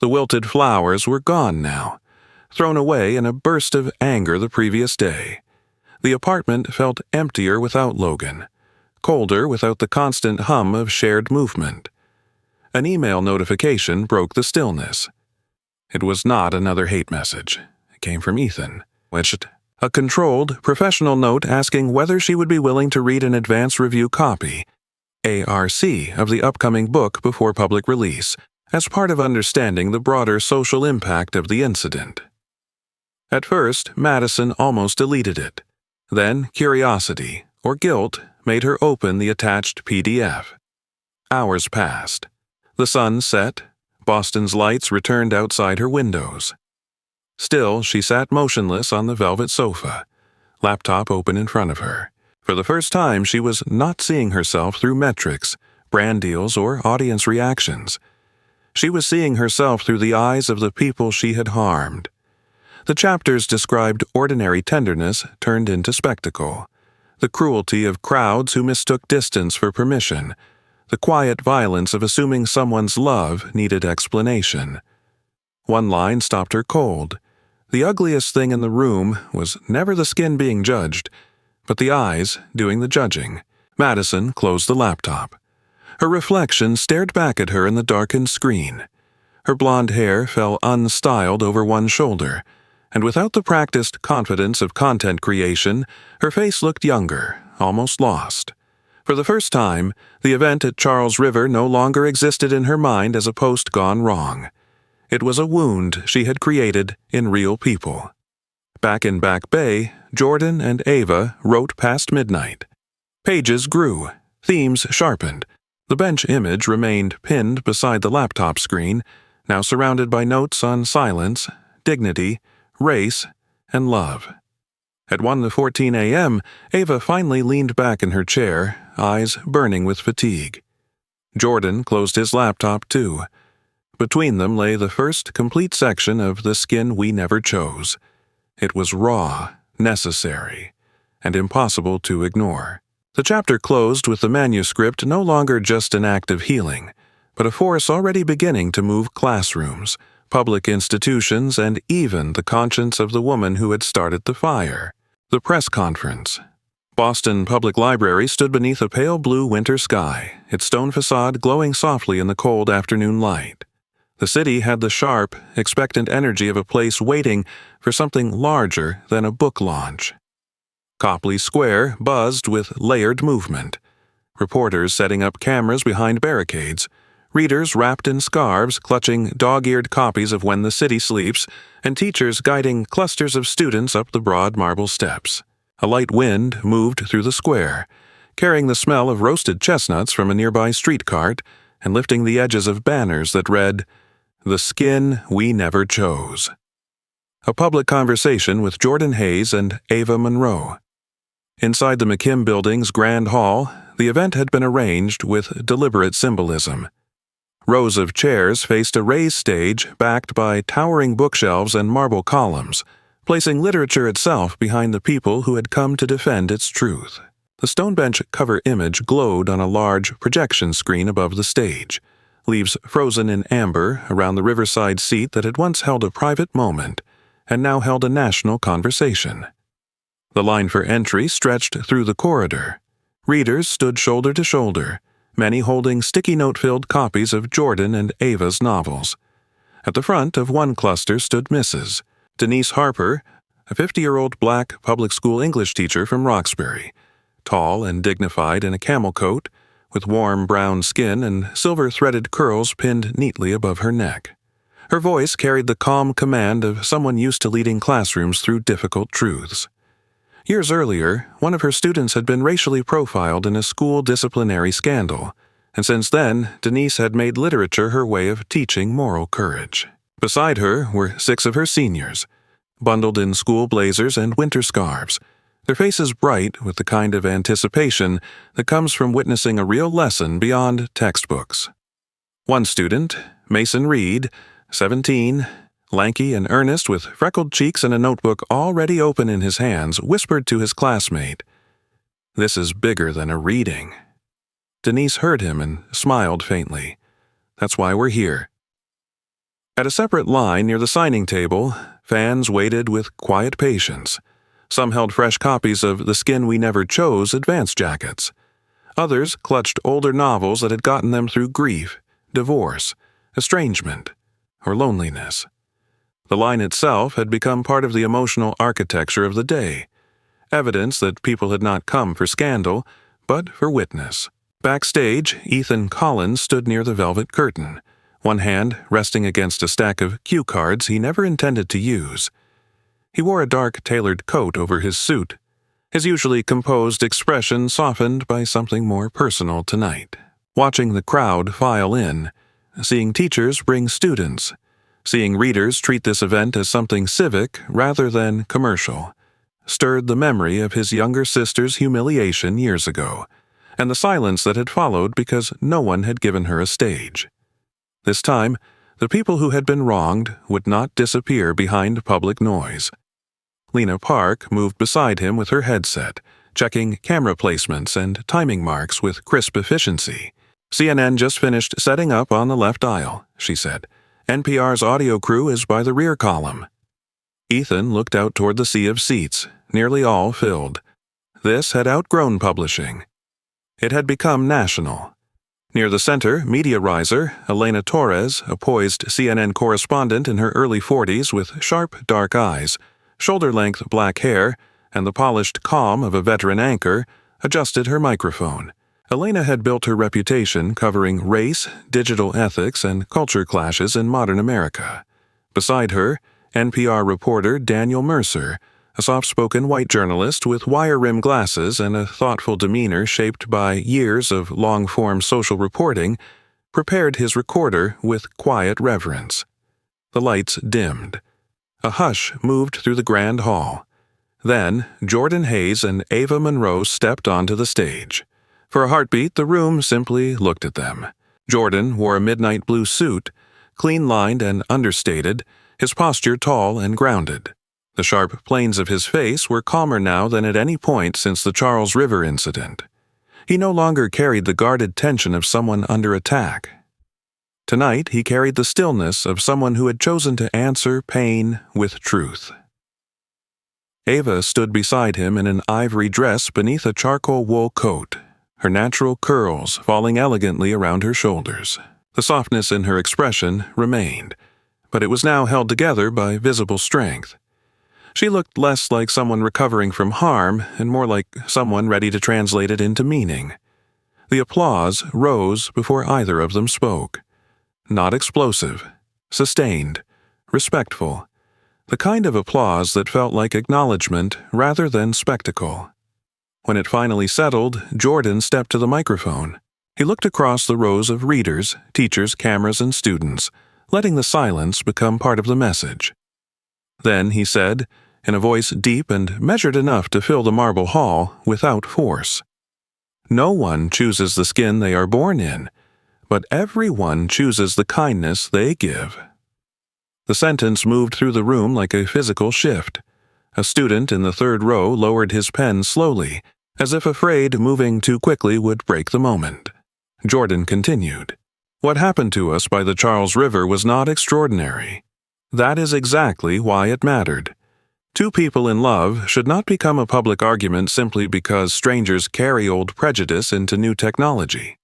The wilted flowers were gone now, thrown away in a burst of anger the previous day. The apartment felt emptier without Logan, colder without the constant hum of shared movement. An email notification broke the stillness. It was not another hate message. It came from Ethan, a controlled, professional note asking whether she would be willing to read an advance review copy, ARC, of the upcoming book before public release, as part of understanding the broader social impact of the incident. At first, Madison almost deleted it. Then, curiosity, or guilt, made her open the attached PDF. Hours passed. The sun set. Boston's lights returned outside her windows. Still, she sat motionless on the velvet sofa, laptop open in front of her. For the first time, she was not seeing herself through metrics, brand deals, or audience reactions. She was seeing herself through the eyes of the people she had harmed. The chapters described ordinary tenderness turned into spectacle, the cruelty of crowds who mistook distance for permission, the quiet violence of assuming someone's love needed explanation. One line stopped her cold. The ugliest thing in the room was never the skin being judged, but the eyes doing the judging. Madison closed the laptop. Her reflection stared back at her in the darkened screen. Her blonde hair fell unstyled over one shoulder, and without the practiced confidence of content creation, her face looked younger, almost lost. For the first time, the event at Charles River no longer existed in her mind as a post gone wrong. It was a wound she had created in real people. Back in Back Bay, Jordan and Ava wrote past midnight. Pages grew, themes sharpened. The bench image remained pinned beside the laptop screen, now surrounded by notes on silence, dignity, race, and love. At 1:14 a.m., Ava finally leaned back in her chair, eyes burning with fatigue. Jordan closed his laptop too. Between them lay the first complete section of The Skin We Never Chose. It was raw, necessary, and impossible to ignore. The chapter closed with the manuscript no longer just an act of healing, but a force already beginning to move classrooms, public institutions, and even the conscience of the woman who had started the fire. The press conference. Boston Public Library stood beneath a pale blue winter sky, its stone facade glowing softly in the cold afternoon light. The city had the sharp, expectant energy of a place waiting for something larger than a book launch. Copley Square buzzed with layered movement. Reporters setting up cameras behind barricades, readers wrapped in scarves clutching dog-eared copies of When the City Sleeps, and teachers guiding clusters of students up the broad marble steps. A light wind moved through the square, carrying the smell of roasted chestnuts from a nearby street cart and lifting the edges of banners that read, "The Skin We Never Chose." A public conversation with Jordan Hayes and Ava Monroe. Inside the McKim Building's Grand Hall, the event had been arranged with deliberate symbolism. Rows of chairs faced a raised stage backed by towering bookshelves and marble columns, placing literature itself behind the people who had come to defend its truth. The stone bench cover image glowed on a large projection screen above the stage, leaves frozen in amber around the riverside seat that had once held a private moment and now held a national conversation. The line for entry stretched through the corridor. Readers stood shoulder to shoulder, many holding sticky note-filled copies of Jordan and Ava's novels. At the front of one cluster stood Mrs. Denise Harper, a 50-year-old black public school English teacher from Roxbury, tall and dignified in a camel coat, with warm brown skin and silver-threaded curls pinned neatly above her neck. Her voice carried the calm command of someone used to leading classrooms through difficult truths. Years earlier, one of her students had been racially profiled in a school disciplinary scandal, and since then, Denise had made literature her way of teaching moral courage. Beside her were 6 of her seniors, bundled in school blazers and winter scarves, their faces bright with the kind of anticipation that comes from witnessing a real lesson beyond textbooks. One student, Mason Reed, 17, lanky and earnest with freckled cheeks and a notebook already open in his hands, whispered to his classmate, "This is bigger than a reading." Denise heard him and smiled faintly. "That's why we're here." At a separate line near the signing table, fans waited with quiet patience. Some held fresh copies of The Skin We Never Chose advance jackets. Others clutched older novels that had gotten them through grief, divorce, estrangement, or loneliness. The line itself had become part of the emotional architecture of the day, evidence that people had not come for scandal, but for witness. Backstage, Ethan Collins stood near the velvet curtain, one hand resting against a stack of cue cards he never intended to use. He wore a dark tailored coat over his suit, his usually composed expression softened by something more personal tonight. Watching the crowd file in, seeing teachers bring students, seeing readers treat this event as something civic rather than commercial, stirred the memory of his younger sister's humiliation years ago, and the silence that had followed because no one had given her a stage. This time, the people who had been wronged would not disappear behind public noise. Lena Park moved beside him with her headset, checking camera placements and timing marks with crisp efficiency. "CNN just finished setting up on the left aisle," she said. "NPR's audio crew is by the rear column." Ethan looked out toward the sea of seats, nearly all filled. This had outgrown publishing. It had become national. Near the center, media riser Elena Torres, a poised CNN correspondent in her early 40s with sharp, dark eyes, shoulder-length black hair, and the polished calm of a veteran anchor, adjusted her microphone, Elena had built her reputation covering race, digital ethics, and culture clashes in modern America. Beside her, NPR reporter Daniel Mercer, a soft-spoken white journalist with wire-rimmed glasses and a thoughtful demeanor shaped by years of long-form social reporting, prepared his recorder with quiet reverence. The lights dimmed. A hush moved through the grand hall. Then, Jordan Hayes and Ava Monroe stepped onto the stage. For a heartbeat, the room simply looked at them. Jordan wore a midnight blue suit, clean-lined and understated, his posture tall and grounded. The sharp planes of his face were calmer now than at any point since the Charles River incident. He no longer carried the guarded tension of someone under attack. Tonight, he carried the stillness of someone who had chosen to answer pain with truth. Ava stood beside him in an ivory dress beneath a charcoal wool coat, her natural curls falling elegantly around her shoulders. The softness in her expression remained, but it was now held together by visible strength. She looked less like someone recovering from harm and more like someone ready to translate it into meaning. The applause rose before either of them spoke. Not explosive, sustained, respectful. The kind of applause that felt like acknowledgement rather than spectacle. When it finally settled, Jordan stepped to the microphone. He looked across the rows of readers, teachers, cameras, and students, letting the silence become part of the message. Then he said, in a voice deep and measured enough to fill the marble hall without force, "No one chooses the skin they are born in, but everyone chooses the kindness they give." The sentence moved through the room like a physical shift. A student in the third row lowered his pen slowly, as if afraid moving too quickly would break the moment. Jordan continued, "What happened to us by the Charles River was not extraordinary. That is exactly why it mattered. Two people in love should not become a public argument simply because strangers carry old prejudice into new technology."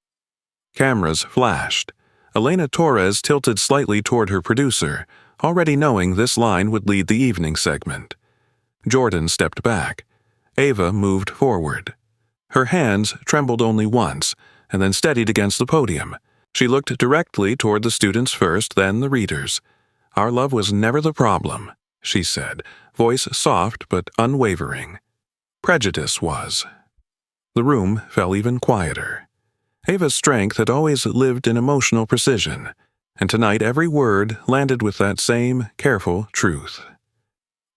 Cameras flashed. Elena Torres tilted slightly toward her producer, already knowing this line would lead the evening segment. Jordan stepped back. Ava moved forward. Her hands trembled only once, and then steadied against the podium. She looked directly toward the students first, then the readers. "Our love was never the problem," she said, voice soft but unwavering. "Prejudice was." The room fell even quieter. Ava's strength had always lived in emotional precision, and tonight every word landed with that same careful truth.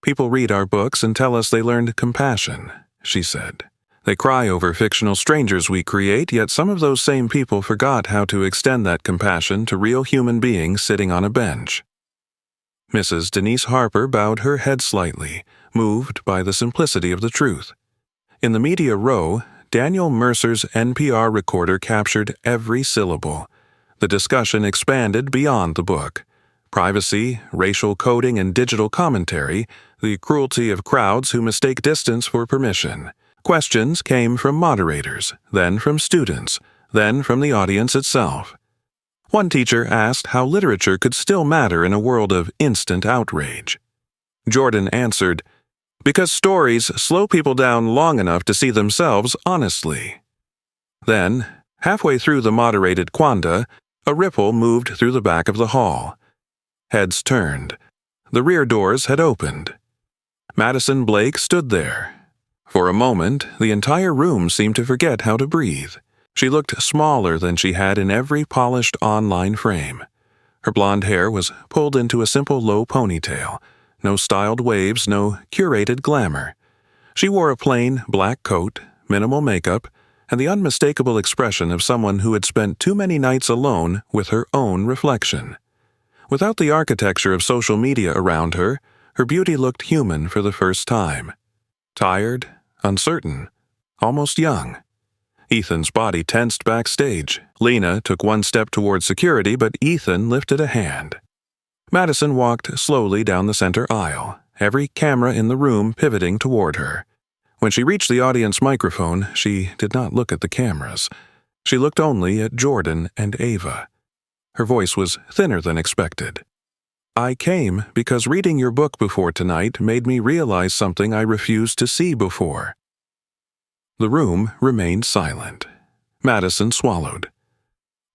"People read our books and tell us they learned compassion," she said. "They cry over fictional strangers we create, yet some of those same people forgot how to extend that compassion to real human beings sitting on a bench." Mrs. Denise Harper bowed her head slightly, moved by the simplicity of the truth. In the media row, Daniel Mercer's NPR recorder captured every syllable. The discussion expanded beyond the book. Privacy, racial coding, and digital commentary, the cruelty of crowds who mistake distance for permission. Questions came from moderators, then from students, then from the audience itself. One teacher asked how literature could still matter in a world of instant outrage. Jordan answered, "Because stories slow people down long enough to see themselves honestly." Then, halfway through the moderated quanda, a ripple moved through the back of the hall. Heads turned. The rear doors had opened. Madison Blake stood there. For a moment, the entire room seemed to forget how to breathe. She looked smaller than she had in every polished online frame. Her blonde hair was pulled into a simple low ponytail. No styled waves, no curated glamour. She wore a plain black coat, minimal makeup, and the unmistakable expression of someone who had spent too many nights alone with her own reflection. Without the architecture of social media around her, her beauty looked human for the first time. Tired, uncertain, almost young. Ethan's body tensed backstage. Lena took one step toward security, but Ethan lifted a hand. Madison walked slowly down the center aisle, every camera in the room pivoting toward her. When she reached the audience microphone, she did not look at the cameras. She looked only at Jordan and Ava. Her voice was thinner than expected. "I came because reading your book before tonight made me realize something I refused to see before." The room remained silent. Madison swallowed.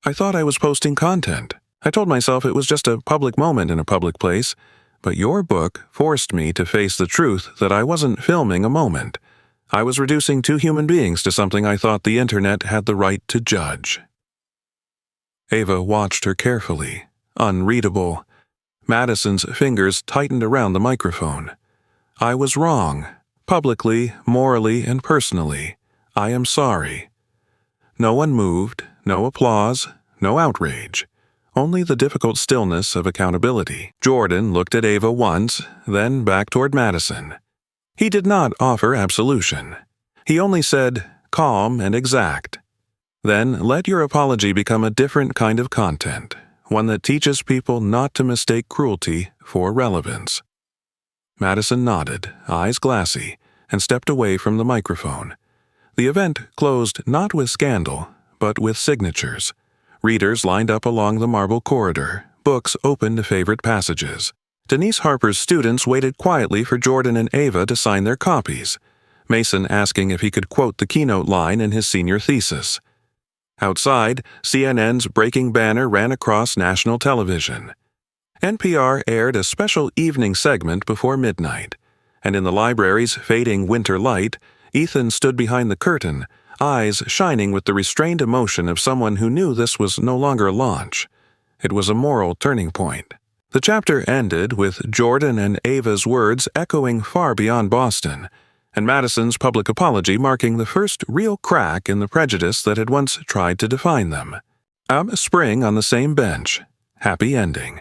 I thought I was posting content. I told myself it was just a public moment in a public place, but your book forced me to face the truth that I wasn't filming a moment. I was reducing two human beings to something I thought the internet had the right to judge. Ava watched her carefully, unreadable. Madison's fingers tightened around the microphone. I was wrong, publicly, morally, and personally. I am sorry. No one moved, no applause, no outrage. Only the difficult stillness of accountability. Jordan looked at Ava once, then back toward Madison. He did not offer absolution. He only said, calm and exact. Then let your apology become a different kind of content, one that teaches people not to mistake cruelty for relevance. Madison nodded, eyes glassy, and stepped away from the microphone. The event closed not with scandal, but with signatures. Readers lined up along the marble corridor, books open to favorite passages. Denise Harper's students waited quietly for Jordan and Ava to sign their copies, Mason asking if he could quote the keynote line in his senior thesis. Outside, CNN's breaking banner ran across national television. NPR aired a special evening segment before midnight, and in the library's fading winter light, Ethan stood behind the curtain, eyes shining with the restrained emotion of someone who knew this was no longer a launch. It was a moral turning point. The chapter ended with Jordan and Ava's words echoing far beyond Boston, and Madison's public apology marking the first real crack in the prejudice that had once tried to define them. Spring on the same bench. Happy ending.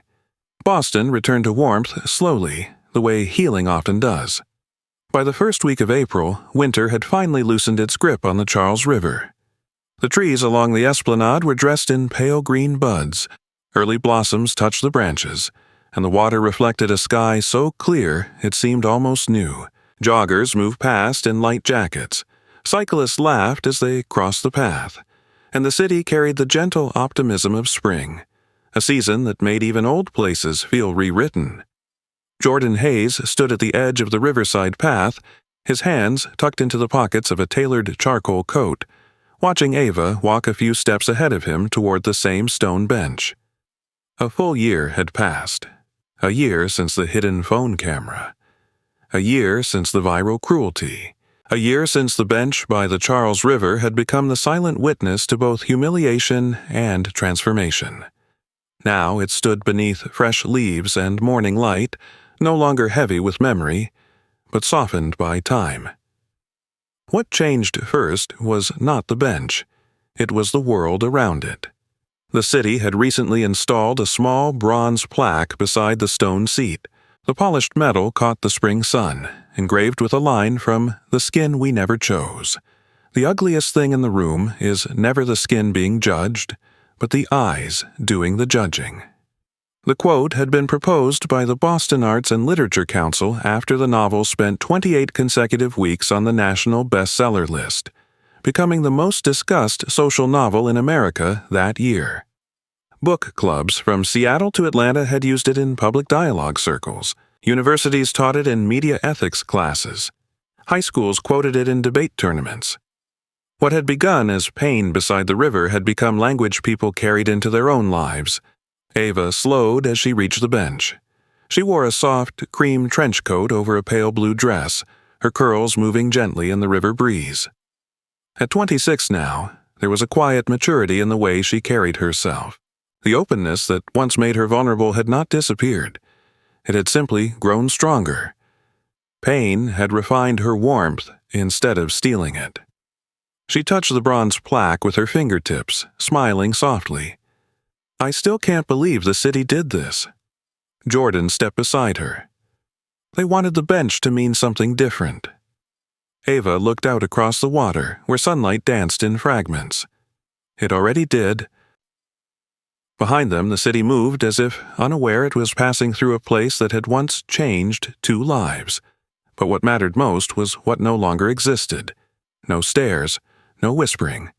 Boston returned to warmth slowly, the way healing often does. By the first week of April, winter had finally loosened its grip on the Charles River. The trees along the esplanade were dressed in pale green buds. Early blossoms touched the branches, and the water reflected a sky so clear it seemed almost new. Joggers moved past in light jackets. Cyclists laughed as they crossed the path, and the city carried the gentle optimism of spring, a season that made even old places feel rewritten. Jordan Hayes stood at the edge of the riverside path, his hands tucked into the pockets of a tailored charcoal coat, watching Ava walk a few steps ahead of him toward the same stone bench. A full year had passed. A year since the hidden phone camera. A year since the viral cruelty. A year since the bench by the Charles River had become the silent witness to both humiliation and transformation. Now it stood beneath fresh leaves and morning light, no longer heavy with memory, but softened by time. What changed first was not the bench. It was the world around it. The city had recently installed a small bronze plaque beside the stone seat. The polished metal caught the spring sun, engraved with a line from The Skin We Never Chose. The ugliest thing in the room is never the skin being judged, but the eyes doing the judging. The quote had been proposed by the Boston Arts and Literature Council after the novel spent 28 consecutive weeks on the national bestseller list, becoming the most discussed social novel in America that year. Book clubs from Seattle to Atlanta had used it in public dialogue circles. Universities taught it in media ethics classes. High schools quoted it in debate tournaments. What had begun as pain beside the river had become language people carried into their own lives. Ava slowed as she reached the bench. She wore a soft, cream trench coat over a pale blue dress, her curls moving gently in the river breeze. At 26 now, there was a quiet maturity in the way she carried herself. The openness that once made her vulnerable had not disappeared. It had simply grown stronger. Pain had refined her warmth instead of stealing it. She touched the bronze plaque with her fingertips, smiling softly. I still can't believe the city did this. Jordan stepped beside her. They wanted the bench to mean something different. Ava looked out across the water, where sunlight danced in fragments. It already did. Behind them, the city moved as if unaware it was passing through a place that had once changed two lives. But what mattered most was what no longer existed. No stairs, no whispering,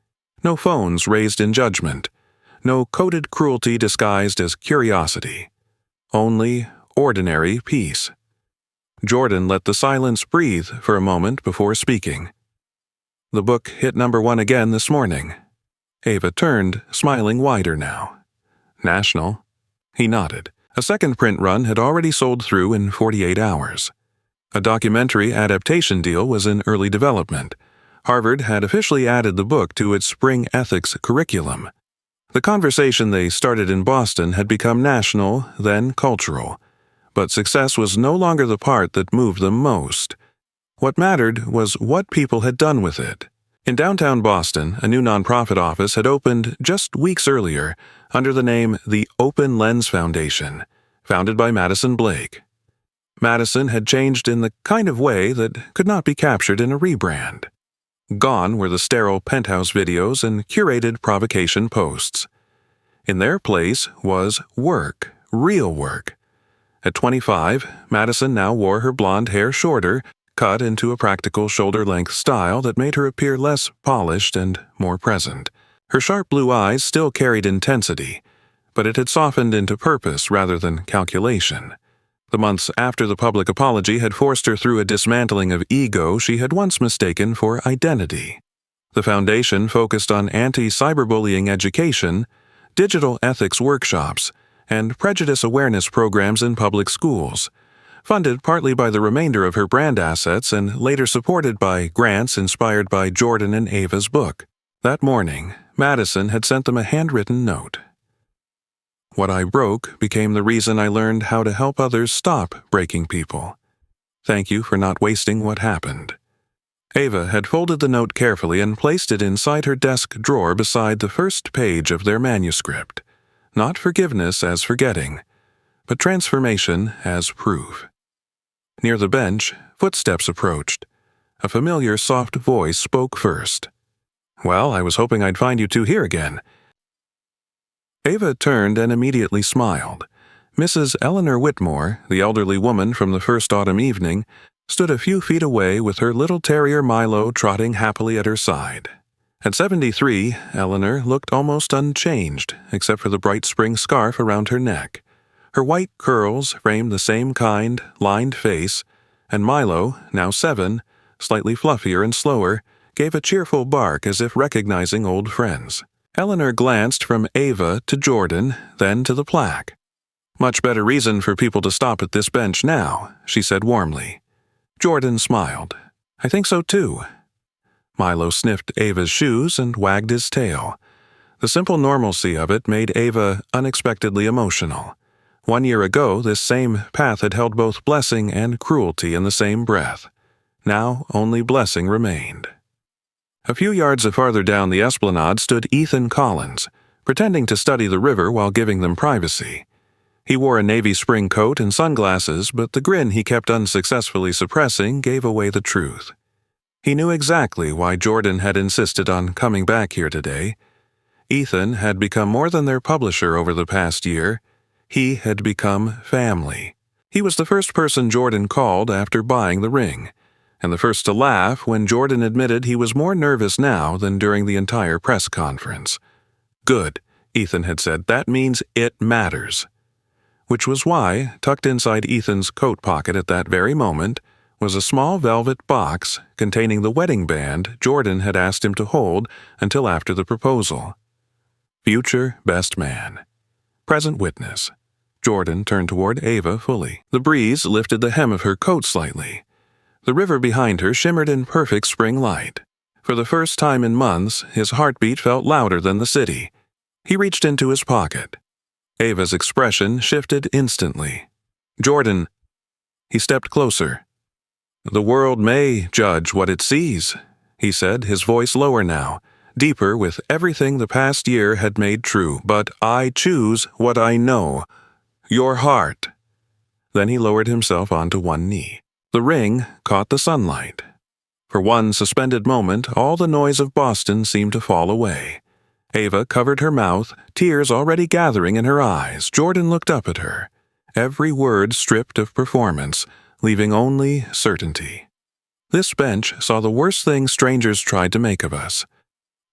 no phones raised in judgment, no coded cruelty disguised as curiosity. Only ordinary peace. Jordan let the silence breathe for a moment before speaking. The book hit #1 again this morning. Ava turned, smiling wider now. National? He nodded. A second print run had already sold through in 48 hours. A documentary adaptation deal was in early development. Harvard had officially added the book to its spring ethics curriculum. The conversation they started in Boston had become national, then cultural. But success was no longer the part that moved them most. What mattered was what people had done with it. In downtown Boston, a new nonprofit office had opened just weeks earlier under the name the Open Lens Foundation, founded by Madison Blake. Madison had changed in the kind of way that could not be captured in a rebrand. Gone were the sterile penthouse videos and curated provocation posts. In their place was work, real work. At 25, Madison now wore her blonde hair shorter, cut into a practical shoulder-length style that made her appear less polished and more present. Her sharp blue eyes still carried intensity, but it had softened into purpose rather than calculation. The months after the public apology had forced her through a dismantling of ego she had once mistaken for identity. The foundation focused on anti-cyberbullying education, digital ethics workshops, and prejudice awareness programs in public schools, funded partly by the remainder of her brand assets and later supported by grants inspired by Jordan and Ava's book. That morning, Madison had sent them a handwritten note. What I broke became the reason I learned how to help others stop breaking people. Thank you for not wasting what happened. Ava had folded the note carefully and placed it inside her desk drawer beside the first page of their manuscript. Not forgiveness as forgetting, but transformation as proof. Near the bench, footsteps approached. A familiar soft voice spoke first. "Well, I was hoping I'd find you two here again." Ava turned and immediately smiled. Mrs. Eleanor Whitmore, the elderly woman from the first autumn evening, stood a few feet away with her little terrier Milo trotting happily at her side. At 73, Eleanor looked almost unchanged, except for the bright spring scarf around her neck. Her white curls framed the same kind, lined face, and Milo, now 7, slightly fluffier and slower, gave a cheerful bark as if recognizing old friends. Eleanor glanced from Ava to Jordan, then to the plaque. "Much better reason for people to stop at this bench now," she said warmly. Jordan smiled. "I think so too." Milo sniffed Ava's shoes and wagged his tail. The simple normalcy of it made Ava unexpectedly emotional. 1 year ago, this same path had held both blessing and cruelty in the same breath. Now only blessing remained. A few yards farther down the esplanade stood Ethan Collins, pretending to study the river while giving them privacy. He wore a navy spring coat and sunglasses, but the grin he kept unsuccessfully suppressing gave away the truth. He knew exactly why Jordan had insisted on coming back here today. Ethan had become more than their publisher over the past year. He had become family. He was the first person Jordan called after buying the ring, and the first to laugh when Jordan admitted he was more nervous now than during the entire press conference. "Good," Ethan had said. "That means it matters." Which was why, tucked inside Ethan's coat pocket at that very moment, was a small velvet box containing the wedding band Jordan had asked him to hold until after the proposal. Future best man. Present witness. Jordan turned toward Ava fully. The breeze lifted the hem of her coat slightly. The river behind her shimmered in perfect spring light. For the first time in months, his heartbeat felt louder than the city. He reached into his pocket. Ava's expression shifted instantly. "Jordan." He stepped closer. "The world may judge what it sees," he said, his voice lower now, deeper with everything the past year had made true. "But I choose what I know. Your heart." Then he lowered himself onto one knee. The ring caught the sunlight. For one suspended moment, all the noise of Boston seemed to fall away. Ava covered her mouth, tears already gathering in her eyes. Jordan looked up at her, every word stripped of performance, leaving only certainty. "This bench saw the worst thing strangers tried to make of us.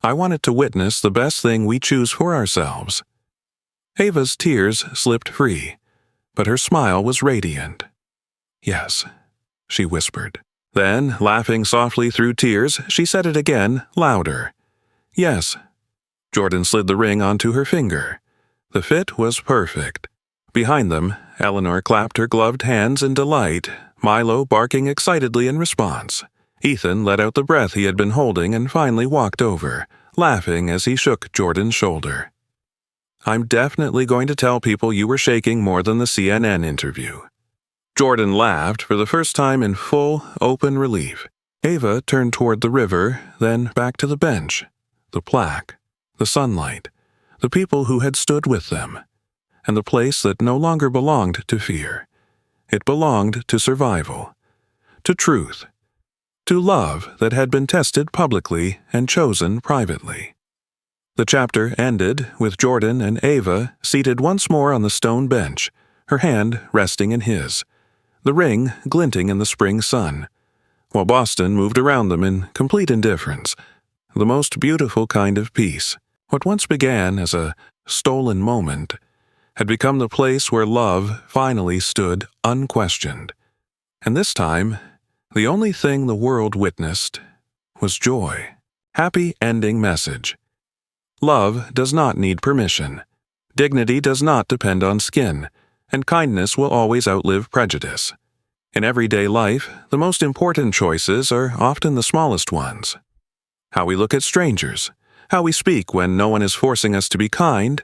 I wanted to witness the best thing we choose for ourselves." Ava's tears slipped free, but her smile was radiant. "Yes," she whispered. Then, laughing softly through tears, she said it again, louder. "Yes." Jordan slid the ring onto her finger. The fit was perfect. Behind them, Eleanor clapped her gloved hands in delight, Milo barking excitedly in response. Ethan let out the breath he had been holding and finally walked over, laughing as he shook Jordan's shoulder. "I'm definitely going to tell people you were shaking more than the CNN interview." Jordan laughed for the first time in full, open relief. Ava turned toward the river, then back to the bench, the plaque, the sunlight, the people who had stood with them, and the place that no longer belonged to fear. It belonged to survival, to truth, to love that had been tested publicly and chosen privately. The chapter ended with Jordan and Ava seated once more on the stone bench, her hand resting in his, the ring glinting in the spring sun, while Boston moved around them in complete indifference, the most beautiful kind of peace. What once began as a stolen moment had become the place where love finally stood unquestioned. And this time, the only thing the world witnessed was joy. Happy ending message. Love does not need permission. Dignity does not depend on skin, and kindness will always outlive prejudice. In everyday life, the most important choices are often the smallest ones. How we look at strangers, how we speak when no one is forcing us to be kind,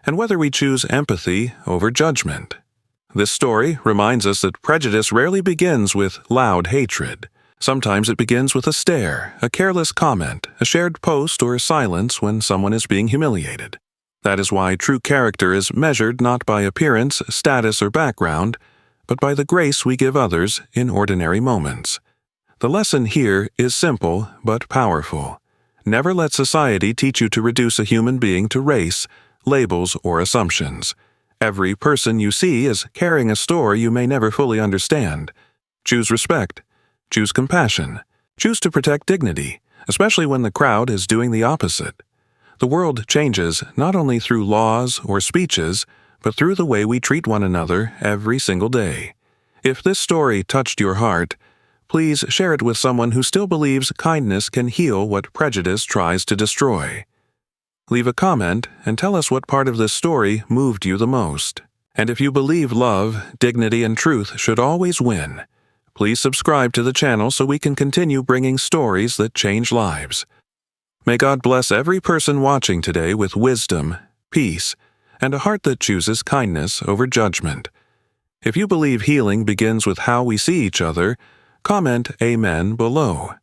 and whether we choose empathy over judgment. This story reminds us that prejudice rarely begins with loud hatred. Sometimes it begins with a stare, a careless comment, a shared post, or silence when someone is being humiliated. That is why true character is measured not by appearance, status, or background, but by the grace we give others in ordinary moments. The lesson here is simple but powerful. Never let society teach you to reduce a human being to race, labels, or assumptions. Every person you see is carrying a story you may never fully understand. Choose respect. Choose compassion. Choose to protect dignity, especially when the crowd is doing the opposite. The world changes not only through laws or speeches, but through the way we treat one another every single day. If this story touched your heart, please share it with someone who still believes kindness can heal what prejudice tries to destroy. Leave a comment and tell us what part of this story moved you the most. And if you believe love, dignity, and truth should always win, please subscribe to the channel so we can continue bringing stories that change lives. May God bless every person watching today with wisdom, peace, and a heart that chooses kindness over judgment. If you believe healing begins with how we see each other, comment Amen below.